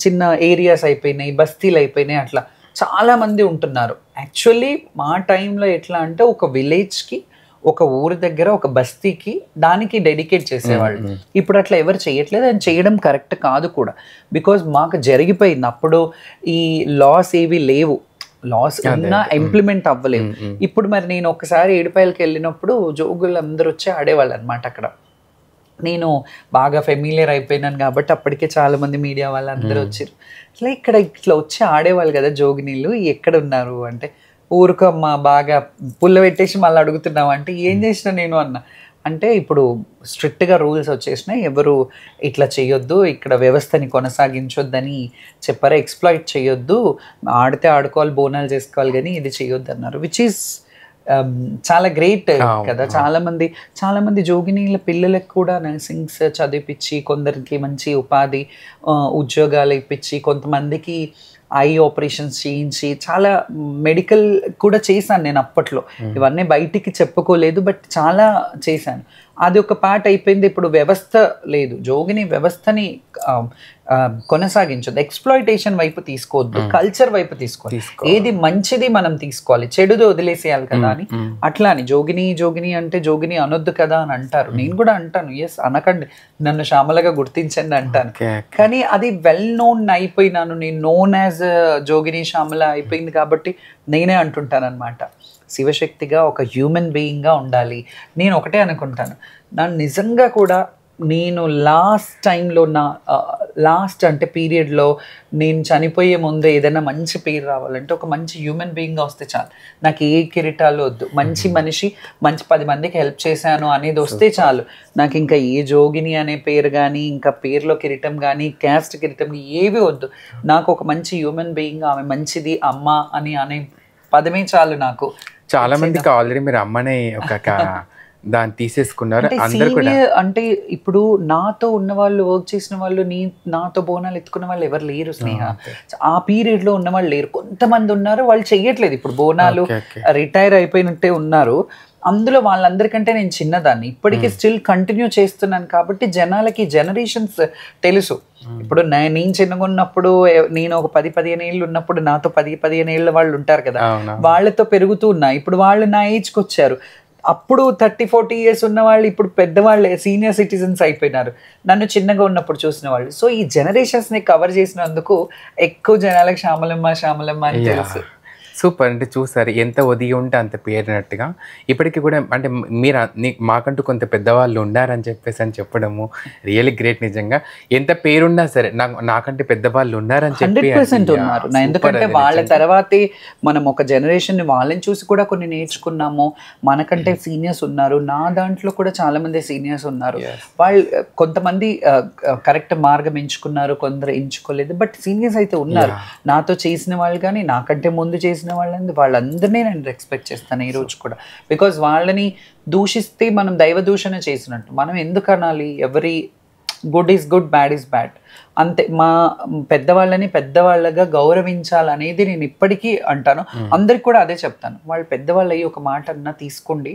చిన్న ఏరియాస్ అయిపోయినాయి, బస్తీలు అయిపోయినాయి, అట్లా చాలామంది ఉంటున్నారు. యాక్చువల్లీ మా టైంలో ఎట్లా అంటే ఒక విలేజ్కి, ఒక ఊరి దగ్గర, ఒక బస్తీకి దానికి డెడికేట్ చేసేవాళ్ళు. ఇప్పుడు అట్లా ఎవరు చేయట్లేదు. అది చేయడం కరెక్ట్ కాదు కూడా. బికాజ్ మాకు జరిగిపోయింది. అప్పుడు ఈ లాస్ ఏవి లేవు, లాస్ ఉన్నా ఇంప్లిమెంట్ అవ్వలేవు. ఇప్పుడు మరి నేను ఒకసారి ఏడుపాయలకి వెళ్ళినప్పుడు జోగులు అందరూ వచ్చి ఆడేవాళ్ళు అనమాట. అక్కడ నేను బాగా ఫెమిలియర్ అయిపోయినాను కాబట్టి అప్పటికే చాలా మంది మీడియా వాళ్ళు అందరూ వచ్చారు. ఇట్లా ఇక్కడ ఇట్లా వచ్చి ఆడేవాళ్ళు కదా జోగినీళ్ళు, ఎక్కడ ఉన్నారు అంటే ఊరుకమ్మా బాగా పుల్ల పెట్టేసి మళ్ళీ అడుగుతున్నావు అంటే ఏం చేసిన నేను అన్న అంటే ఇప్పుడు స్ట్రిక్ట్గా రూల్స్ వచ్చేసినాయి, ఎవరు ఇట్లా చేయొద్దు, ఇక్కడ వ్యవస్థని కొనసాగించొద్దని చెప్పారు, ఎక్స్ప్లాయిట్ చేయొద్దు, ఆడితే ఆడుకోవాలి, బోనాలు చేసుకోవాలి కానీ ఇది చేయొద్దు అన్నారు. విచ్ ఈస్ చాలా గ్రేట్ కదా. చాలా మంది జోగినీల పిల్లలకు కూడా నర్సింగ్స్ చదివిపించి, కొందరికి మంచి ఉపాధి ఉద్యోగాలు ఇప్పించి, కొంతమందికి ఐ ఆపరేషన్స్ చేయించి, చాలా మెడికల్ కూడా చేశాను నేను అప్పట్లో. ఇవన్నీ బయటికి చెప్పుకోలేదు, బట్ చాలా చేశాను. అది ఒక పార్ట్ అయిపోయింది. ఇప్పుడు వ్యవస్థ లేదు, జోగిని వ్యవస్థని కొనసాగించదు, ఎక్స్ప్లాయిటేషన్ వైపు తీసుకోవద్దు, కల్చర్ వైపు తీసుకోవాలి, ఏది మంచిది మనం తీసుకోవాలి, చెడుది వదిలేసేయాలి కదా అని. అట్లా అని జోగిని అంటే జోగిని అనొద్దు కదా అని అంటారు. నేను కూడా అంటాను, ఎస్ అనకండి, నన్ను శ్యామలగా గుర్తించండి అంటాను. కానీ అది వెల్ నోన్ అయిపోయినాను, నేను నోన్ యాజ్ జోగిని శ్యామల అయిపోయింది కాబట్టి నేనే అంటుంటాను అనమాట. శివశక్తిగా ఒక హ్యూమన్ బీయింగ్గా ఉండాలి. నేను ఒకటే అనుకుంటాను, నన్ను నిజంగా కూడా నేను లాస్ట్ టైంలో లాస్ట్ అంటే పీరియడ్లో నేను చనిపోయే ముందే ఏదైనా మంచి పేరు రావాలంటే ఒక మంచి హ్యూమన్ బీయింగ్గా వస్తే చాలు. నాకు ఏ కిరీటాలు వద్దు, మంచి మనిషి, మంచి 10 మందికి హెల్ప్ చేశాను అనేది వస్తే చాలు. నాకు ఇంకా ఏ జోగిని అనే పేరు కానీ, ఇంకా పేరులో కిరీటం కానీ, క్యాస్ట్ కిరీటం ఏవి వద్దు. నాకు ఒక మంచి హ్యూమన్ బీయింగ్, ఆమె మంచిది అమ్మ అని అనే పదమే చాలు నాకు. చాలా మందికి ఆల్రెడీ మీరు అమ్మనే ఒక దాన్ని తీసేసుకున్నారు అందరూ కూడా. అంటే ఇప్పుడు నాతో ఉన్న వాళ్ళు, వర్క్ చేసిన వాళ్ళు, నాతో బోనాలు ఎత్తుకున్న వాళ్ళు ఎవరు లేరు స్నేహ. ఆ పీరియడ్ లో ఉన్న వాళ్ళు లేరు. కొంతమంది ఉన్నారు, వాళ్ళు చెయ్యట్లేదు. ఇప్పుడు బోనాలు రిటైర్ అయిపోయినట్టే ఉన్నారు. అందులో వాళ్ళందరికంటే నేను చిన్నదాన్ని, ఇప్పటికీ స్టిల్ కంటిన్యూ చేస్తున్నాను కాబట్టి జనాలకి జనరేషన్స్ తెలుసు. ఇప్పుడు నేను చిన్నగా ఉన్నప్పుడు, నేను ఒక 10-15 ఏళ్ళు ఉన్నప్పుడు నాతో 10-15 ఏళ్ళ వాళ్ళు ఉంటారు కదా, వాళ్ళతో పెరుగుతూ ఉన్నా. ఇప్పుడు వాళ్ళు నా ఏజ్కి వచ్చారు. అప్పుడు 30-40 years ఉన్న వాళ్ళు ఇప్పుడు పెద్దవాళ్ళే, సీనియర్ సిటిజన్స్ అయిపోయినారు, నన్ను చిన్నగా ఉన్నప్పుడు చూసిన వాళ్ళు. సో ఈ జనరేషన్స్ని కవర్ చేసినందుకు ఎక్కువ జనాలకు శ్యామలమ్మ అని తెలుసు. సూపర్. అంటే చూసారు ఎంత ఒదిగి ఉంటే అంత పేరినట్టుగా. ఇప్పటికీ కూడా అంటే మీరు మాకంటూ కొంత పెద్దవాళ్ళు ఉన్నారని చెప్పడము రియల్లీ గ్రేట్. నిజంగా ఎంత పేరున్నా సరే నాకంటే పెద్దవాళ్ళు ఉన్నారని చెప్పి 100% ఉన్నారు. ఎందుకంటే వాళ్ళ తర్వాతే మనం ఒక జనరేషన్ వాళ్ళని చూసి కూడా కొన్ని నేర్చుకున్నాము. మనకంటే సీనియర్స్ ఉన్నారు, నా దాంట్లో కూడా చాలా మంది సీనియర్స్ ఉన్నారు. వాళ్ళు కొంతమంది కరెక్ట్ మార్గం ఎంచుకున్నారు, కొందరు ఎంచుకోలేదు, బట్ సీనియర్స్ అయితే ఉన్నారు. నాతో చేసిన వాళ్ళు కానీ, నాకంటే ముందు చేసిన వాళ్ళందరినీ నేను రెస్పెక్ట్ చేస్తాను ఈ రోజు కూడా. బికాజ్ వాళ్ళని దూషిస్తే మనం దైవ దూషణ చేసినట్టు. మనం ఎందుకు అనాలి? ఎవరి good is good, bad is bad అంతే. మా పెద్దవాళ్ళని పెద్దవాళ్ళగా గౌరవించాలనేది నేను ఇప్పటికీ అంటాను. అందరికి కూడా అదే చెప్తాను. వాళ్ళు పెద్దవాళ్ళు అయ్యి ఒక మాట అన్నా తీసుకోండి,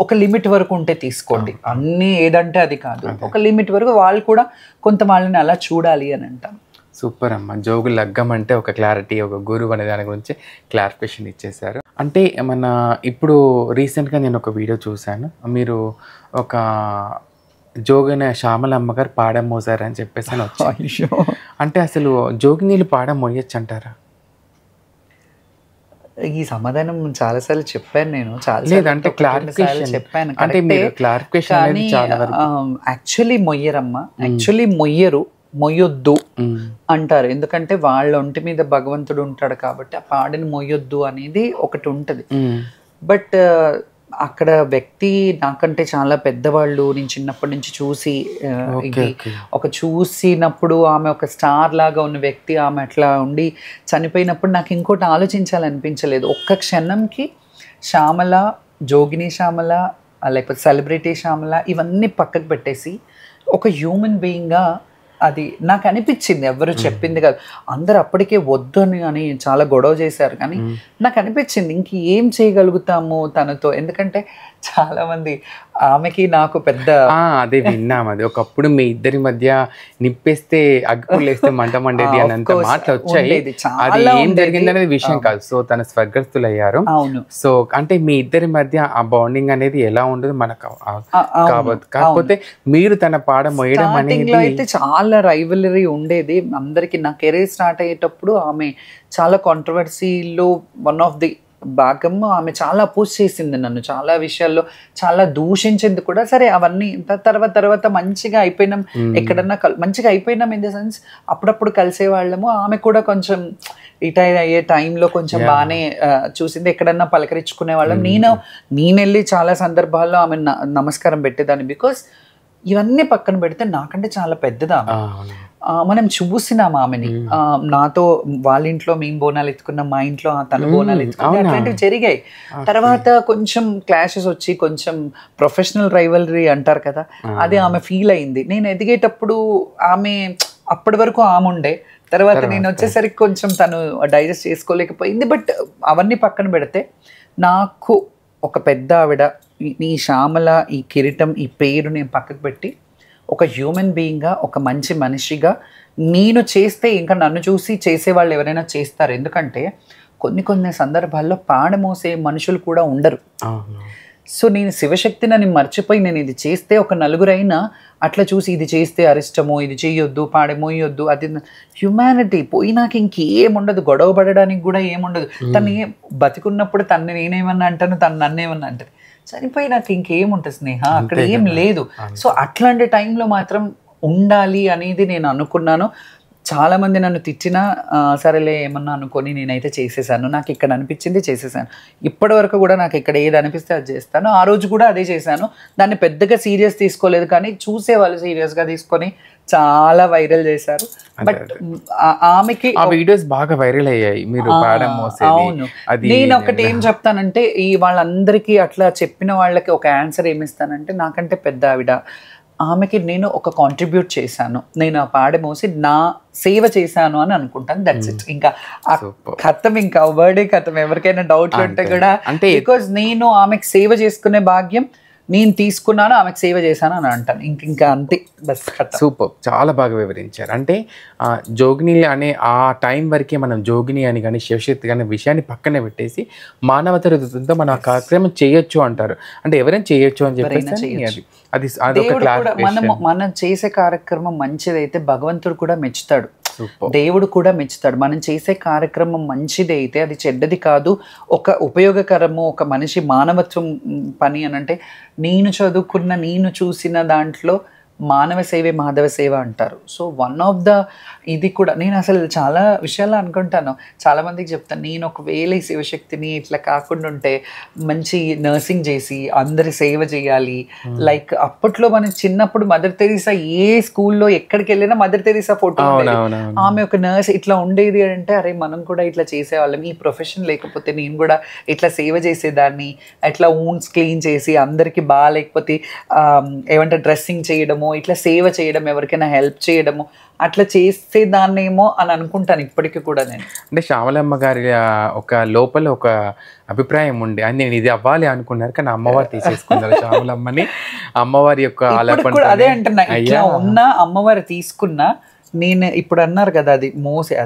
ఒక లిమిట్ వరకు ఉంటే తీసుకోండి, అన్నీ ఏదంటే అది కాదు, ఒక లిమిట్ వరకు. వాళ్ళు కూడా కొంత వాళ్ళని అలా చూడాలి అని అంటాను. సూపర్ అమ్మ. జోగు లగ్గం అంటే ఒక క్లారిటీ, ఒక గురువు అనే దాని గురించి క్లారిఫికేషన్ ఇచ్చేశారు. అంటే మన ఇప్పుడు రీసెంట్గా నేను ఒక వీడియో చూశాను, మీరు ఒక జోగిన శ్యామలమ్మ గారు పాడం మోసారు అని చెప్పేసి అని వచ్చి, అంటే అసలు జోగినీళ్ళు పాడం మోయొచ్చు అంటారా? ఈ సమాధానం చాలాసార్లు చెప్పాను నేను, లేదంటే క్లారిఫికేషన్ చెప్పాను. అంటే మీరు క్లారిఫికేషన్ యాక్చువల్లీ మొయ్యరమ్మా, యాక్చువల్లీ మొయ్యొద్దు అంటారు. ఎందుకంటే వాళ్ళ ఒంటి మీద భగవంతుడు ఉంటాడు కాబట్టి ఆ పాడిని మొయ్యొద్దు అనేది ఒకటి ఉంటుంది. బట్ అక్కడ వ్యక్తి నాకంటే చాలా పెద్దవాళ్ళు, నేను చిన్నప్పటి నుంచి చూసి చూసినప్పుడు ఆమె ఒక స్టార్ లాగా ఉన్న వ్యక్తి, ఆమె అట్లా ఉండి చనిపోయినప్పుడు నాకు ఇంకోటి ఆలోచించాలనిపించలేదు. ఒక్క క్షణంకి శ్యామల, జోగిని శ్యామల, లేకపోతే సెలబ్రిటీ శ్యామల ఇవన్నీ పక్కకు పెట్టేసి ఒక హ్యూమన్ బీయింగ్గా అది నాకు అనిపించింది. ఎవరు చెప్పింది కాదు, అందరు అప్పటికే వద్దు అని చాలా గొడవ చేశారు. కానీ నాకు అనిపించింది ఇంక ఏం చేయగలుగుతాము తనతో. ఎందుకంటే చాలా మంది ఆమెకి నాకు పెద్ద అదే విన్నాం. అది ఒకప్పుడు మీ ఇద్దరి మధ్య నిప్పేస్తే అగ్గిపుల్లేస్తే మంట మండేది అని అంత మాటలు వచ్చాయి. అది ఏం జరిగిందనేది విషయం కాదు. సో తన స్వర్గస్థులు అయ్యారు. సో అంటే మీ ఇద్దరి మధ్య ఆ బాండింగ్ అనేది ఎలా ఉండదు మనకు కాకపోతే మీరు తన పాడ మోయడం అనేది అయితే చాలా రైవలరీ ఉండేది అందరికి. నా కెరీర్ స్టార్ట్ అయ్యేటప్పుడు ఆమె చాలా కాంట్రవర్సీలో వన్ ఆఫ్ ది భాగం ఆమె చాలా అపోజ్ చేసింది నన్ను చాలా విషయాల్లో, చాలా దూషించింది కూడా. సరే అవన్నీ తర్వాత మంచిగా అయిపోయినాం, ఎక్కడన్నా మంచిగా అయిపోయినాం ఇన్ ద సెన్స్ అప్పుడప్పుడు కలిసేవాళ్ళము. ఆమె కూడా కొంచెం రిటైర్ అయ్యే టైంలో కొంచెం బాగానే చూసింది, ఎక్కడన్నా పలకరించుకునే వాళ్ళం. నేను వెళ్ళి చాలా సందర్భాల్లో ఆమె నమస్కారం పెట్టేదాన్ని. బికాస్ ఇవన్నీ పక్కన పెడితే నాకంటే చాలా పెద్దదా మనం చూసినాం ఆమెని. నాతో వాళ్ళ ఇంట్లో మేము బోనాలు ఎత్తుకున్నాం, మా ఇంట్లో తన బోనాలు ఎత్తుకున్నాం, అట్లాంటివి జరిగాయి. తర్వాత కొంచెం క్లాషెస్ వచ్చి కొంచెం ప్రొఫెషనల్ రైవలరీ అంటారు కదా, అది ఆమె ఫీల్ అయింది. నేను ఎదిగేటప్పుడు ఆమె అప్పటి వరకు ఆమె ఉండే, తర్వాత నేను వచ్చేసరికి కొంచెం తను డైజెస్ట్ చేసుకోలేకపోయింది. బట్ అవన్నీ పక్కన పెడితే నాకు ఒక పెద్ద ఆవిడ, ఈ శ్యామల, ఈ కిరీటం, ఈ పేరు నేను పక్కకు పెట్టి ఒక హ్యూమన్ బీయింగ్గా, ఒక మంచి మనిషిగా నేను చేస్తే ఇంకా నన్ను చూసి చేసేవాళ్ళు ఎవరైనా చేస్తారు. ఎందుకంటే కొన్ని సందర్భాల్లో పాడమోసే మనుషులు కూడా ఉండరు. సో నేను శివశక్తిని అని మర్చిపోయి నేను ఇది చేస్తే ఒక నలుగురైనా అట్లా చూసి ఇది చేస్తే అరిష్టమో, ఇది చేయొద్దు, పాడమోయొద్దు, అది హ్యుమానిటీ పోయినాక ఇంకేముండదు, గొడవ పడడానికి కూడా ఏముండదు. తను బతికున్నప్పుడు తను నేనేమన్నా అంటాను, తను నన్నేమన్నా అంటది. చనిపోయినాక ఇంకేముంటుంది స్నేహ, అక్కడ ఏం లేదు. సో అట్లాంటి టైంలో మాత్రం ఉండాలి అనేది నేను అనుకున్నాను. చాలా మంది నన్ను తిట్టినా సరేలే ఏమన్నా అనుకొని నేనైతే చేసేసాను. నాకు ఇక్కడ అనిపించింది చేసేసాను. ఇప్పటి వరకు కూడా నాకు ఇక్కడ ఏది అనిపిస్తే అది చేస్తాను. ఆ రోజు కూడా అదే చేశాను. దాన్ని పెద్దగా సీరియస్ తీసుకోలేదు, కానీ చూసేవాళ్ళు సీరియస్గా తీసుకొని చాలా వైరల్ చేశారు. బట్ ఆమెకి ఆ వీడియోస్ బాగా వైరల్ అయ్యాయి. మీరు అవును, నేను ఒకటి ఏం చెప్తానంటే, ఈ వాళ్ళందరికీ అట్లా చెప్పిన వాళ్ళకి ఒక ఆన్సర్ ఏమిస్తానంటే, నాకంటే పెద్ద ఆవిడ, ఆమెకి నేను ఒక కాంట్రిబ్యూట్ చేశాను, నేను ఆ పాడమోసి నా సేవ చేశాను అని అనుకుంటాను. That's it. ఇంకా ఖతం, ఇంకా వర్డే ఖతం. ఎవరికైనా డౌట్లు ఉంటే కూడా, అంటే బికాజ్ నేను ఆమెకు సేవ చేసుకునే భాగ్యం నేను తీసుకున్నాను, ఆమెకు సేవ చేశాను అని అంటాను. ఇంకా అంతే, బస్. సూపర్, చాలా బాగా వివరించారు. అంటే జోగిని అనే ఆ టైం వరకే మనం జోగిని అని కానీ శివశక్తి కానీ విషయాన్ని పక్కనే పెట్టేసి మానవత హృదయంతో మనం ఆ కార్యక్రమం చేయొచ్చు అంటారు. అంటే ఎవరైనా చేయొచ్చు అని చెప్పేసి అది మనం చేసే కార్యక్రమం మంచిదైతే భగవంతుడు కూడా మెచ్చుతాడు, దేవుడు కూడా మెచ్చుతాడు. మనం చేసే కార్యక్రమం మంచిది అయితే అది చెడ్డది కాదు, ఒక ఉపయోగకరము, ఒక మనిషి మానవత్వం పని అని అంటే, నేను చదువుకున్న, నేను చూసిన దాంట్లో మానవ సేవే మాధవ సేవ అంటారు. సో వన్ ఆఫ్ ద ఇది కూడా నేను అసలు చాలా విషయాలు అనుకుంటాను, చాలామందికి చెప్తాను, నేను ఒకవేళ ఈ శివశక్తిని ఇట్లా కాకుండా ఉంటే మంచి నర్సింగ్ చేసి అందరి సేవ చేయాలి. లైక్ అప్పట్లో మనం చిన్నప్పుడు మదర్ తెరీసా ఏ స్కూల్లో ఎక్కడికి వెళ్ళినా మదర్ తెరీసా ఫోటో, ఆమె ఒక నర్స్ ఇట్లా ఉండేది అంటే, అరే మనం కూడా ఇట్లా చేసేవాళ్ళం. ఈ ప్రొఫెషన్ లేకపోతే నేను కూడా ఇట్లా సేవ చేసేదాన్ని, ఇట్లా ఊన్స్ క్లీన్ చేసి అందరికి బాగాలేకపోతే ఏమంటారు డ్రెస్సింగ్ చేయడము, ఇట్లా సేవ చేయడం, ఎవరికైనా హెల్ప్ చేయడము, అట్లా చేసేదాన్నేమో అని అనుకుంటాను ఇప్పటికీ కూడా నేను. అంటే శ్యామలమ్మ గారి ఒక లోపల ఒక అభిప్రాయం ఉండే, అని నేను ఇది అవ్వాలి అనుకున్నారు, కానీ అమ్మవారు తీసేసుకున్నారు శ్యామలమ్మని. అమ్మవారి యొక్క అదే అంటున్నా, ఇట్లా ఉన్న అమ్మవారు తీసుకున్నా. నేను ఇప్పుడు అన్నారు కదా, అది మోసే,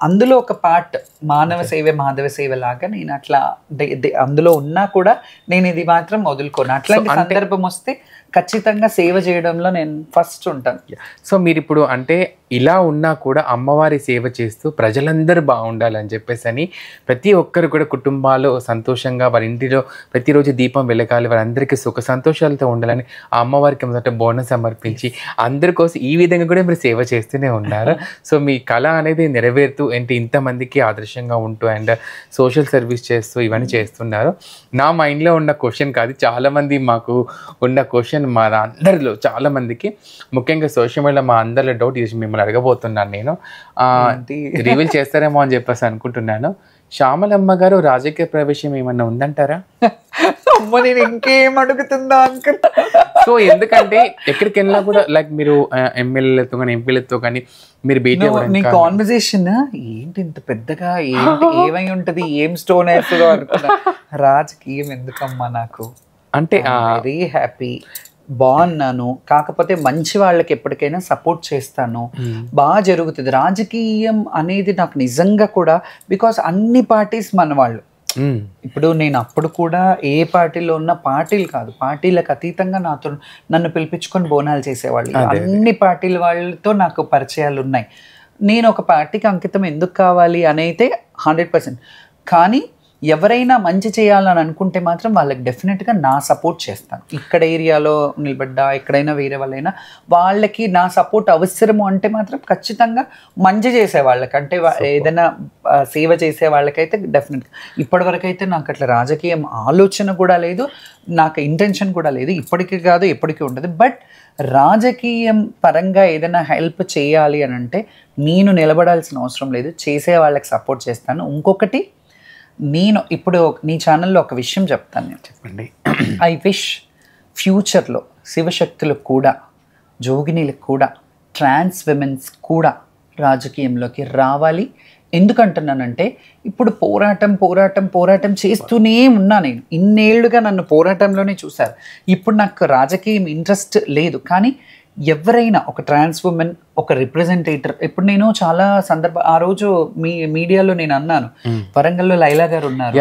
అందులో ఒక పార్ట్ మానవ సేవ మాధవ సేవ లాగా నేను అట్లా అందులో ఉన్నా కూడా నేను ఇది మాత్రం వదులుకోను. అట్లాంటి సందర్భం వస్తే ఖచ్చితంగా సేవ చేయడంలో నేను ఫస్ట్ ఉంటాను. సో మీరు ఇప్పుడు అంటే ఇలా ఉన్నా కూడా అమ్మవారి సేవ చేస్తూ ప్రజలందరూ బాగుండాలని చెప్పేసి అని ప్రతి ఒక్కరు కూడా కుటుంబాలు సంతోషంగా వారి ఇంటిలో ప్రతిరోజు దీపం వెలగాలి, వారందరికీ సుఖ సంతోషాలతో ఉండాలని ఆ అమ్మవారికి మొదట బోనం సమర్పించి అందరి కోసం ఈ విధంగా కూడా మీరు సేవ చేస్తూనే ఉన్నారు. సో మీ కళ అనేది నెరవేరుతూ ఏంటి ఇంతమందికి ఆదర్శంగా ఉంటూ అండ్ సోషల్ సర్వీస్ చేస్తూ ఇవన్నీ చేస్తున్నారు. నా మైండ్లో ఉన్న క్వశ్చన్ కాదు, చాలామంది మాకు ఉన్న క్వశ్చన్ మా అందరిలో చాలామందికి, ముఖ్యంగా సోషల్ మీడియా మా అందరిలో డౌట్ ఇది మిమ్మల్ని అడగబోతున్నాను. నేను రివీల్ చేస్తారేమో అని చెప్పేసి అనుకుంటున్నాను. శ్యామలమ్మ గారు రాజకీయ ప్రవేశం ఏమన్నా ఉందంటారా? అమ్మ నేను ఇంకేం అడుగుతుందా అనుకుంటా. సో ఎందుకంటే ఎక్కడికి వెళ్ళినా కూడా లైక్ మీరు ఎమ్మెల్యేలతో కానీ ఎంపీలతో కానీ మీరు భేటీ నీ కాన్వర్సేషన్ ఏంటి ఇంత పెద్దగా, ఏంటి ఏమై ఉంటది, ఏం స్టోన్ వేస్తుందో అనుకున్నా. రాజకీయం ఎందుకమ్మా నాకు, అంటే వెరీ హ్యాపీ, బాగున్నాను. కాకపోతే మంచి వాళ్ళకి ఎప్పటికైనా సపోర్ట్ చేస్తాను, బాగా జరుగుతుంది. రాజకీయం అనేది నాకు నిజంగా కూడా, బికాస్ అన్ని పార్టీస్ మన వాళ్ళు. ఇప్పుడు నేను అప్పుడు కూడా ఏ పార్టీలో ఉన్న పార్టీలు కాదు, పార్టీలకు అతీతంగా నన్ను పిలిపించుకొని బోనాలు చేసేవాళ్ళు. అన్ని పార్టీల వాళ్ళతో నాకు పరిచయాలు ఉన్నాయి. నేను ఒక పార్టీకి అంకితం ఎందుకు కావాలి అని అయితే 100%. కానీ ఎవరైనా మంచి చేయాలని అనుకుంటే మాత్రం వాళ్ళకి డెఫినెట్గా నా సపోర్ట్ చేస్తాను. ఇక్కడ ఏరియాలో నిలబడ్డా ఎక్కడైనా వేరే వాళ్ళైనా వాళ్ళకి నా సపోర్ట్ అవసరము అంటే మాత్రం ఖచ్చితంగా మంచి చేసే వాళ్ళకి, అంటే ఏదైనా సేవ చేసే వాళ్ళకైతే డెఫినెట్గా. ఇప్పటివరకు అయితే నాకు అట్లా రాజకీయం ఆలోచన కూడా లేదు, నాకు ఇంటెన్షన్ కూడా లేదు, ఇప్పటికీ కాదు ఎప్పటికీ ఉండదు. బట్ రాజకీయం పరంగా ఏదైనా హెల్ప్ చేయాలి అని అంటే నేను నిలబడాల్సిన అవసరం లేదు, చేసే వాళ్ళకి సపోర్ట్ చేస్తాను. ఇంకొకటి, నేను ఇప్పుడు నీ ఛానల్లో ఒక విషయం చెప్తాను, నేను చెప్పండి. ఐ విష్ ఫ్యూచర్లో శివశక్తులకు కూడా, జోగినీలకు కూడా, ట్రాన్స్ విమెన్స్ కూడా రాజకీయంలోకి రావాలి. ఎందుకంటున్నానంటే ఇప్పుడు పోరాటం చేస్తూనే ఉన్నా. నేను ఇన్నేళ్లుగా నన్ను పోరాటంలోనే చూశారు. ఇప్పుడు నాకు రాజకీయం ఇంట్రెస్ట్ లేదు, కానీ ఎవరైనా ఒక ట్రాన్స్ ఉమెన్, ఒక రిప్రజెంటేటర్, ఇప్పుడు నేను చాలా ఆ రోజు మీడియాలో నేను అన్నాను, వరంగల్లో లైలా గారు ఉన్నారు,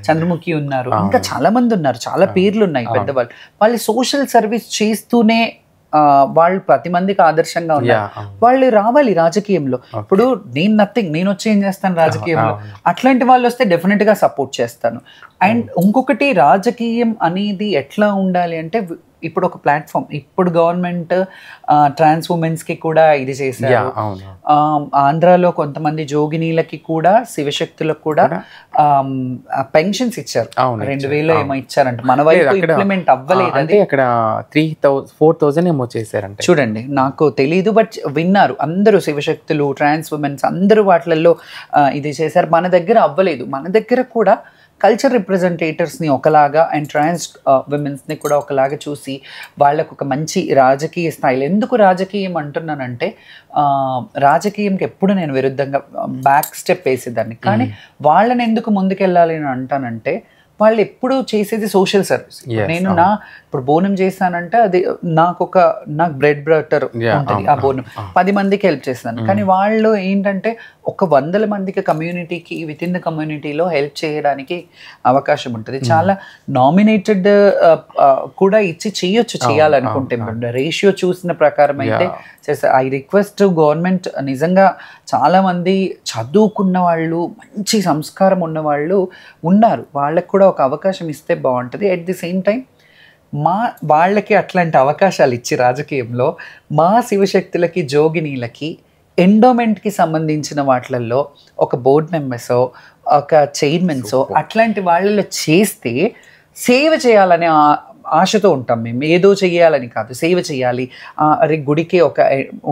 చంద్రముఖి ఉన్నారు, ఇంకా చాలా మంది ఉన్నారు, చాలా పేర్లు ఉన్నాయి పెద్దవాళ్ళు. వాళ్ళు సోషల్ సర్వీస్ చేస్తూనే వాళ్ళు 10 మందికి ఆదర్శంగా ఉన్నారు. వాళ్ళు రావాలి రాజకీయంలో. ఇప్పుడు నేను వచ్చి ఏం చేస్తాను రాజకీయంలో, అట్లాంటి వాళ్ళు వస్తే డెఫినెట్ గా సపోర్ట్ చేస్తాను. అండ్ ఇంకొకటి, రాజకీయం అనేది ఎట్లా ఉండాలి అంటే, ఇప్పుడు ఒక ప్లాట్ఫామ్, ఇప్పుడు గవర్నమెంట్ ట్రాన్స్ ఉమెన్స్ కి కూడా ఇది చేశారు. ఆంధ్రాలో కొంతమంది జోగినీలకి కూడా, శివశక్తులకు కూడా పెన్షన్స్ ఇచ్చారు, 2000 ఏమో ఇచ్చారంట. మన వైపు ఇంప్లిమెంట్ అవ్వలేదు, అంటే అక్కడ 4,000 ఏమో చేశారంట. చూడండి, నాకు తెలీదు, బట్ విన్నారు అందరూ, శివశక్తులు, ట్రాన్స్ ఉమెన్స్ అందరూ వాటిలలో ఇది చేశారు. మన దగ్గర అవ్వలేదు. మన దగ్గర కూడా కల్చర్ రిప్రజెంటేటర్స్ని ఒకలాగా అండ్ ట్రాన్స్ విమెన్స్ని కూడా ఒకలాగా చూసి వాళ్ళకు ఒక మంచి రాజకీయ స్థాయిలో, ఎందుకు రాజకీయం అంటున్నానంటే, రాజకీయంకి ఎప్పుడు నేను విరుద్ధంగా బ్యాక్ స్టెప్ వేసేదాన్ని, కానీ వాళ్ళని ఎందుకు ముందుకెళ్ళాలి అని అంటానంటే, వాళ్ళు ఎప్పుడు చేసేది సోషల్ సర్వీస్. నేను ఇప్పుడు బోనం చేస్తానంటే అది నాకు బ్రెడ్ బటర్ ఉంటుంది, ఆ బోనం 10 మందికి హెల్ప్ చేస్తాను. కానీ వాళ్ళు ఏంటంటే ఒక 100 మందికి కమ్యూనిటీకి, విత్ ఇన్ ద కమ్యూనిటీలో హెల్ప్ చేయడానికి అవకాశం ఉంటుంది. చాలా నామినేటెడ్ కూడా ఇచ్చి చేయాలనుకుంటే, రేషియో చూసిన ప్రకారం అయితే చేస్తారు. ఐ రిక్వెస్ట్ గవర్నమెంట్, నిజంగా చాలా మంది చదువుకున్న వాళ్ళు, మంచి సంస్కారం ఉన్న వాళ్ళు ఉన్నారు, వాళ్ళకు కూడా ఒక అవకాశం ఇస్తే బాగుంటుంది. అట్ ది సేమ్ టైం వాళ్ళకి అట్లాంటి అవకాశాలు ఇచ్చి రాజకీయంలో మా శివశక్తులకి, జోగినీలకి ఎండోమెంట్కి సంబంధించిన వాటిల్లో ఒక బోర్డ్ మెంబర్సో, ఒక చైర్మన్సో అట్లాంటి వాళ్ళలో చేస్తే సేవ చేయాలనే ఆశతో ఉంటాం మేము. ఏదో చెయ్యాలని కాదు, సేవ చేయాలి. అరే గుడికి ఒక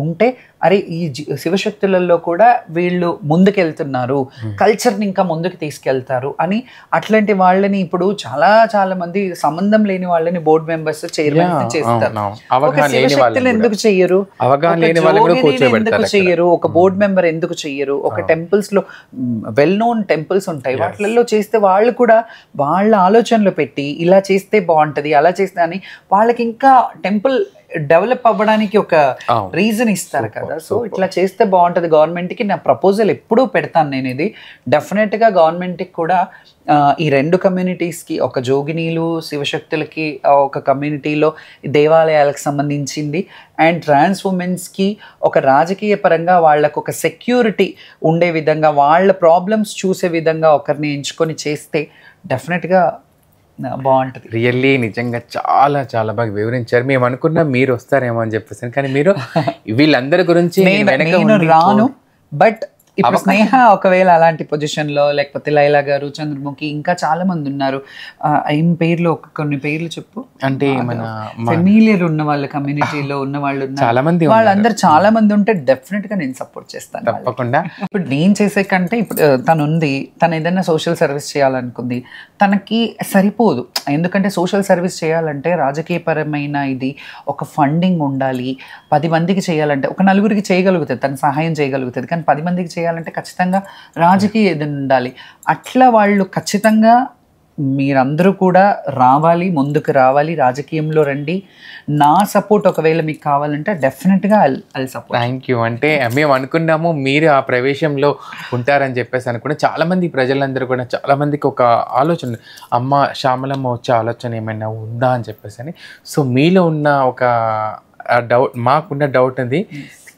ఉంటే, అరే ఈ శివశక్తులలో కూడా వీళ్ళు ముందుకెళ్తున్నారు, కల్చర్ని ఇంకా ముందుకు తీసుకెళ్తారు అని అట్లాంటి వాళ్ళని ఇప్పుడు చాలా మంది సంబంధం లేని వాళ్ళని బోర్డు మెంబర్స్, చైర్మన్స్ చేస్తారు. ఒక శివశక్తులు ఎందుకు చెయ్యరు? ఎందుకు చెయ్యరు? ఒక బోర్డు మెంబర్ ఎందుకు చెయ్యరు? ఒక టెంపుల్స్ లో వెల్ నోన్ టెంపుల్స్ ఉంటాయి, వాటిల్లో చేస్తే వాళ్ళు కూడా వాళ్ళ ఆలోచనలు పెట్టి ఇలా చేస్తే బాగుంటది, అలా చేస్తే అని వాళ్ళకి ఇంకా టెంపుల్ డెవలప్ అవ్వడానికి ఒక రీజన్ ఇస్తారు కదా. సో ఇట్లా చేస్తే బాగుంటుంది. గవర్నమెంట్కి నా ప్రపోజల్ ఎప్పుడూ పెడతాను నేను, ఇది డెఫినెట్గా గవర్నమెంట్కి కూడా ఈ 2 కమ్యూనిటీస్కి, ఒక జోగినీలు శివశక్తులకి ఒక కమ్యూనిటీలో దేవాలయాలకు సంబంధించింది, అండ్ ట్రాన్స్ ఉమెన్స్కి ఒక రాజకీయ పరంగా వాళ్ళకు ఒక సెక్యూరిటీ ఉండే విధంగా, వాళ్ళ ప్రాబ్లమ్స్ చూసే విధంగా ఒకరిని ఎంచుకొని చేస్తే డెఫినెట్గా బాగుంటుంది. రియల్లీ నిజంగా చాలా బాగా వివరించారు. మేము అనుకున్నా మీరు వస్తారేమో అని చెప్పేసి, కానీ మీరు వీళ్ళందరి గురించి నేను రాను. బట్ ఇప్పుడు స్నేహ ఒకవేళ అలాంటి పొజిషన్లో, లేకపోతే లైలా గారు, చంద్రముఖి, ఇంకా చాలా మంది ఉన్నారు. ఏం పేర్లు, కొన్ని పేర్లు చెప్పు. అంటే ఫెమిలియర్ ఉన్న వాళ్ళ కమ్యూనిటీలో ఉన్న వాళ్ళు చాలా మంది, వాళ్ళందరూ చాలా మంది ఉంటే డెఫినెట్ గా నేను సపోర్ట్ చేస్తాను తప్పకుండా. ఇప్పుడు నేను చేసే కంటే, ఇప్పుడు తను ఉంది, తను ఏదైనా సోషల్ సర్వీస్ చేయాలనుకుంది, తనకి సరిపోదు. ఎందుకంటే సోషల్ సర్వీస్ చేయాలంటే రాజకీయపరమైన ఇది ఒక ఫండింగ్ ఉండాలి. 10 మందికి చేయాలంటే, ఒక 4గురికి చేయగలుగుతుంది, తను సహాయం చేయగలుగుతుంది, కానీ 10 మందికి చేయాలంటే ఖచ్చితంగా రాజకీయ ఏదైనా ఉండాలి. అట్లా వాళ్ళు ఖచ్చితంగా మీరందరూ కూడా రావాలి, ముందుకు రావాలి, రాజకీయంలో రండి. నా సపోర్ట్ ఒకవేళ మీకు కావాలంటే డెఫినెట్గా ఐల్ సపోర్ట్. Thank you. అంటే మేము అనుకున్నాము మీరు ఆ ప్రవేశంలో ఉంటారని చెప్పేసి అనుకున్నా. చాలామంది ప్రజలందరూ కూడా, చాలామందికి ఒక ఆలోచన, అమ్మ శ్యామలమ్మ వచ్చే ఆలోచన ఏమైనా ఉందా అని చెప్పేసి అని. సో మీలో ఉన్న ఒక డౌట్, మాకున్న డౌట్ అది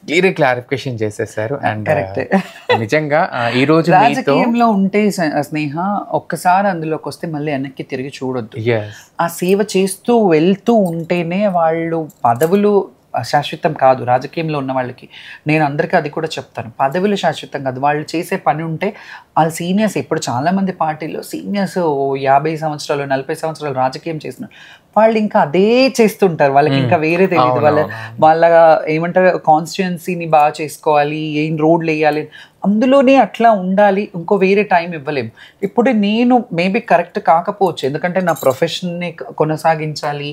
క్లియర్ క్లారిఫికేషన్ చేసేసారు. And correct. నిజంగా ఈ రోజు మీతో రాజకీయంలో ఉంటే స్నేహ ఒక్కసారి అందులోకి వస్తే మళ్ళీ వెనక్కి తిరిగి చూడొద్దు. ఆ సేవ చేస్తూ వెళ్తూ ఉంటేనే వాళ్ళు పదవులు శాశ్వతం కాదు. రాజకీయంలో ఉన్న వాళ్ళకి నేను అందరికీ అది కూడా చెప్తాను, పదవులు శాశ్వతం కాదు. వాళ్ళు చేసే పని ఉంటే వాళ్ళ సీనియర్స్, ఇప్పుడు చాలామంది పార్టీలో సీనియర్స్ 50 సంవత్సరాలు 40 సంవత్సరాలు రాజకీయం చేసిన వాళ్ళు ఇంకా అదే చేస్తుంటారు. వాళ్ళకి ఇంకా వేరే తెలియదు. వాళ్ళ ఏమంటారు కాన్స్టిట్యుయెన్సీని బాగా చేసుకోవాలి, ఏం రోడ్లు వేయాలి, అందులోనే అట్లా ఉండాలి. ఇంకో వేరే టైం ఇవ్వలేము. ఇప్పుడు నేను మేబీ కరెక్ట్ కాకపోవచ్చు, ఎందుకంటే నా ప్రొఫెషన్ని కొనసాగించాలి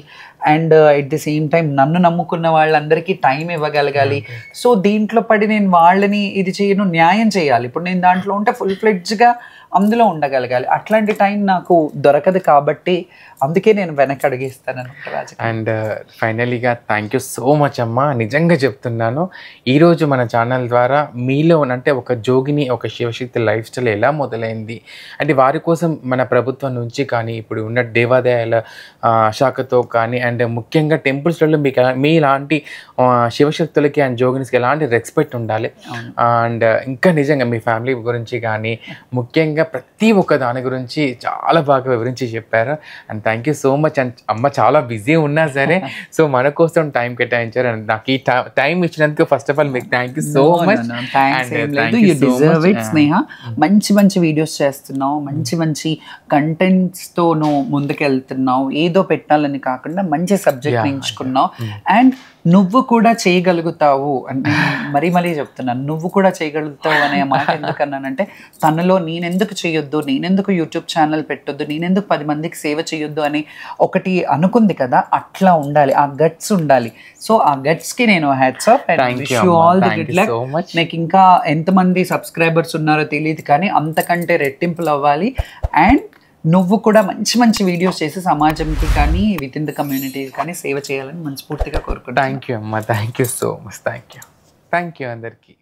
and at the same time నన్ను నమ్ముకున్న వాళ్ళందరికీ టైం ఇవ్వగలగాలి. సో దీంట్లో పడి నేను వాళ్ళని ఇది చేయను, న్యాయం చేయాలి. ఇప్పుడు నేను దాంట్లో ఉంటే ఫుల్ ఫ్లెడ్జ్గా అందులో ఉండగలగాలి. అట్లాంటి టైం నాకు దొరకదు కాబట్టి అందుకే నేను వెనక్కి అడిగిస్తాను అనమాట. అండ్ ఫైనలీగా థ్యాంక్ యూ సో మచ్ అమ్మ. నిజంగా చెప్తున్నాను, ఈరోజు మన ఛానల్ ద్వారా మీలో అంటే ఒక జోగిని, ఒక శివశక్తి లైఫ్ స్టైల్ ఎలా మొదలైంది అంటే వారి కోసం మన ప్రభుత్వం నుంచి కానీ ఇప్పుడు ఉన్న దేవాదాయాల శాఖతో కానీ అండ్ ముఖ్యంగా టెంపుల్స్లలో మీకు మీలాంటి శివశక్తులకి అండ్ జోగినిస్కి ఎలాంటి రెస్పెక్ట్ ఉండాలి. అండ్ ఇంకా నిజంగా మీ ఫ్యామిలీ గురించి కానీ ముఖ్యంగా ప్రతి ఒక్క దాని గురించి చాలా బాగా వివరించి చెప్పారు. And thank you so much. And అమ్మ చాలా బిజీ ఉన్నా సరే సో మన కోసం టైం కేటాయించారు. అండ్ నాకు ఈ టైం ఇచ్చినందుకు ఫస్ట్ ఆఫ్ ఆల్ మీకు థ్యాంక్ యూ సో మచ్. స్నేహ మంచి మంచి వీడియోస్ చేస్తున్నావు, మంచి మంచి కంటెంట్స్తో నువ్వు ముందుకెళ్తున్నావు. ఏదో పెట్టాలని కాకుండా మంచి సబ్జెక్ట్ ఎంచుకున్నావు. అండ్ నువ్వు కూడా చేయగలుగుతావు అని మరీ మరీ చెప్తున్నాను. నువ్వు కూడా చేయగలుగుతావు అనే మాట ఎందుకన్నానంటే తనలో నేనెందుకు చేయొద్దు, నేనెందుకు యూట్యూబ్ ఛానల్ పెట్టొద్దు, నేనెందుకు 10 మందికి సేవ చేయొద్దు అని ఒకటి అనుకుంది కదా, అట్లా ఉండాలి, ఆ గట్స్ ఉండాలి. సో ఆ గట్స్కి నేను hats off and wish you all the good luck. నాకు ఇంకా ఎంతమంది సబ్స్క్రైబర్స్ ఉన్నారో తెలియదు కానీ అంతకంటే రెట్టింపులు అవ్వాలి. అండ్ నువ్వు కూడా మంచి మంచి వీడియోస్ చేసి సమాజంకి కానీ విత్ ఇన్ ద కమ్యూనిటీ కానీ సేవ చేయాలని మనస్ఫూర్తిగా కోరుకుంటాను. థ్యాంక్ యూ అమ్మ. Thank you so much. Thank you అందరికీ.